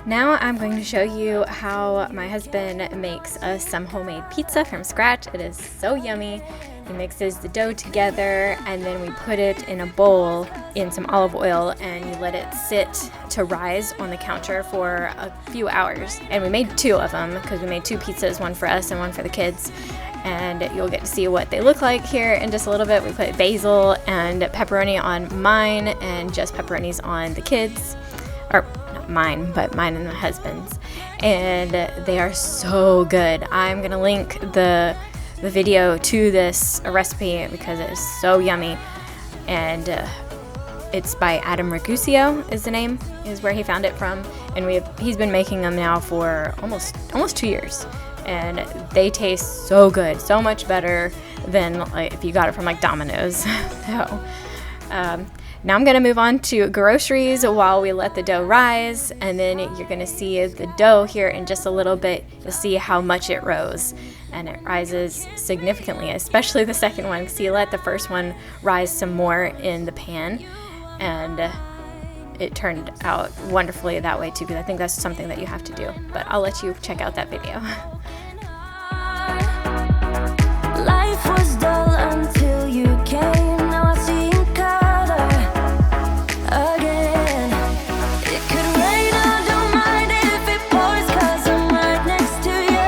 Now I'm going to show you how my husband makes us some homemade pizza from scratch. It is so yummy, He mixes the dough together, and then we put it in a bowl in some olive oil, and you let it sit to rise on the counter for a few hours. And we made 2 of them because we made 2 pizzas, one for us and one for the kids. And you'll get to see what they look like here in just a little bit. We put basil and pepperoni on mine and just pepperonis on the kids. Or not mine, but mine and my husband's. And they are so good. I'm going to link the video to this recipe because it is so yummy. And it's by Adam Ricusio is the name, is where he found it from. And he's been making them now for almost 2 years. And they taste so good, so much better than like if you got it from like Domino's. So now I'm gonna move on to groceries while we let the dough rise, and then you're gonna see the dough here in just a little bit. You'll see how much it rose, and it rises significantly, especially the second one, because you let the first one rise some more in the pan, and it turned out wonderfully that way too, because I think that's something that you have to do. But I'll let you check out that video. Life was dull until you came. Now I see in color again. It could rain, I don't mind if it pours, 'cause I'm right next to you.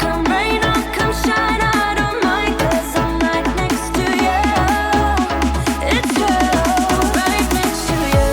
Come rain or come shine, I don't mind, 'cause I'm right next to you. It's true, right next to you.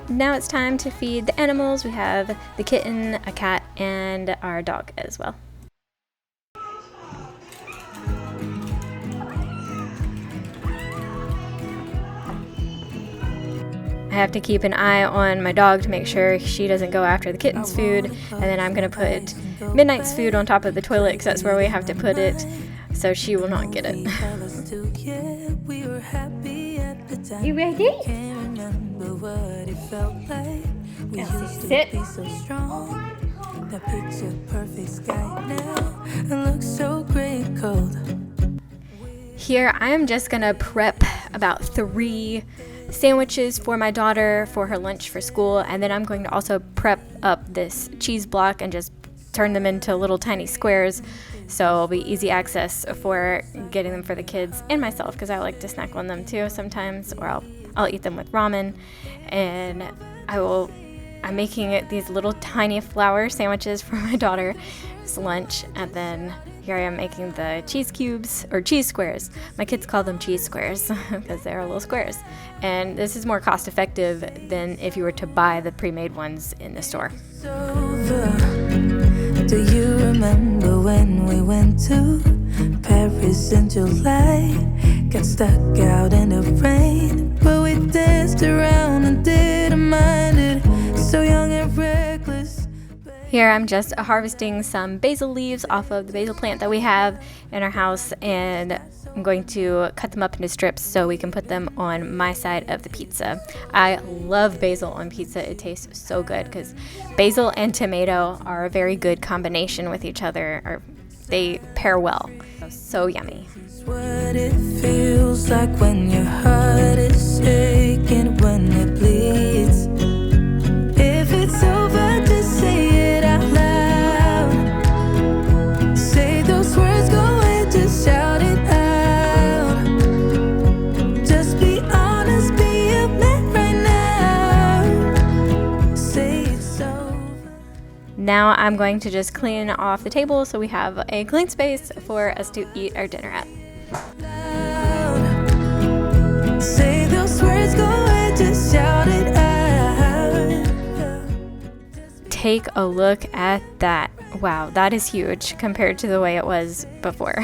Now it's time to feed the animals. We have the kitten, a cat, and our dog as well. I have to keep an eye on my dog to make sure she doesn't go after the kitten's food, and then I'm going to put Midnight's food on top of the toilet because that's where we have to put it, so she will not get it. You ready? Sit. That picture perfect sky now and looks so great cold. Here I am just gonna prep about 3 sandwiches for my daughter for her lunch for school, and then I'm going to also prep up this cheese block and just turn them into little tiny squares, so it'll be easy access for getting them for the kids and myself, because I like to snack on them too sometimes, or I'll eat them with ramen. And I'm making these little tiny flour sandwiches for my daughter's lunch, and then here I am making the cheese cubes, or cheese squares. My kids call them cheese squares because they're little squares. And this is more cost effective than if you were to buy the pre-made ones in the store. Do you remember when we went to Paris in July? Got stuck out in the rain, but we danced around and didn't mind it. So young and reckless. Here I'm just harvesting some basil leaves off of the basil plant that we have in our house, and I'm going to cut them up into strips so we can put them on my side of the pizza. I love basil on pizza. It tastes so good because basil and tomato are a very good combination with each other, or they pair well. So yummy. It's what it feels like when your heart is shaking, when it bleeds. If it's over, just say it out loud. Say those words, go and just shout it out. Just be honest, be a man right now. Now I'm going to just clean off the table so we have a clean space for us to eat our dinner at. Say those words, go and just shout it out. Take a look at that. Wow, that is huge compared to the way it was before.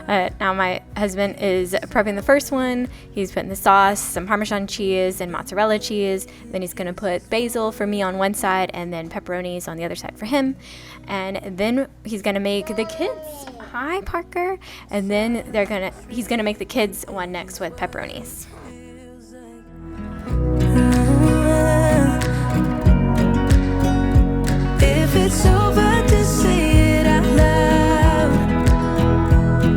Now my husband is prepping the first one. He's putting the sauce, some Parmesan cheese and mozzarella cheese. Then he's gonna put basil for me on one side and then pepperonis on the other side for him. And then he's gonna make the kids, hi Parker. And then he's gonna make the kids one next with pepperonis. If it's over, just say it out loud.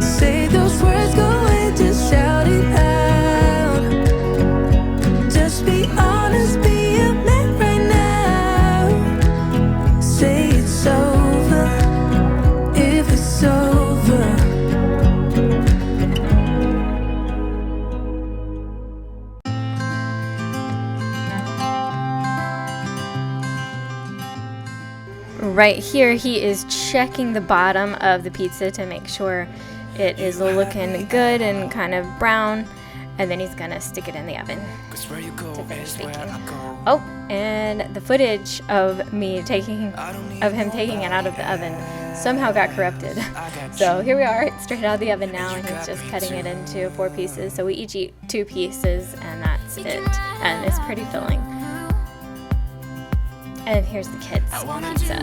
Say those words, go and just shout it out. Just be honest, be a man right now. Say it's over, if it's over. Right here, he is checking the bottom of the pizza to make sure it is looking good and kind of brown, and then he's gonna stick it in the oven to finish baking. Oh, and the footage of him taking it out of the oven somehow got corrupted. So here we are, straight out of the oven now, and he's just cutting it into 4 pieces. So we each eat 2 pieces, and that's it. And it's pretty filling. And here's the kids' pizza.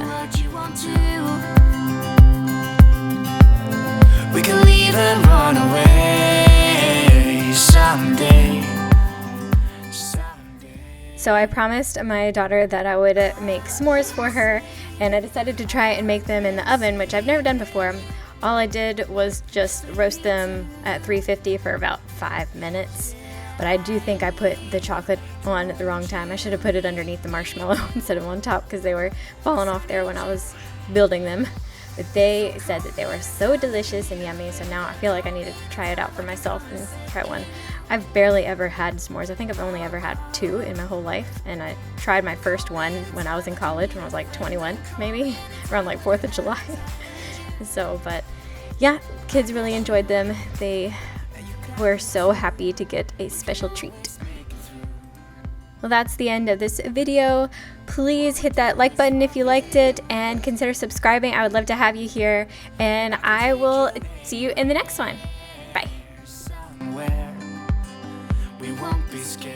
We can leave and run away someday. So I promised my daughter that I would make s'mores for her, and I decided to try and make them in the oven, which I've never done before. All I did was just roast them at 350 for about 5 minutes. But I do think I put the chocolate on at the wrong time. I should have put it underneath the marshmallow instead of on top, because they were falling off there when I was building them. But they said that they were so delicious and yummy, so now I feel like I need to try it out for myself and try one. I've barely ever had s'mores. I think I've only ever had 2 in my whole life, and I tried my first one when I was in college, when I was like 21 maybe, around like 4th of July. So, but yeah, kids really enjoyed them. They were so happy to get a special treat. Well, that's the end of this video. Please hit that like button if you liked it, and consider subscribing. I would love to have you here, and I will see you in the next one. Bye. We won't be scared.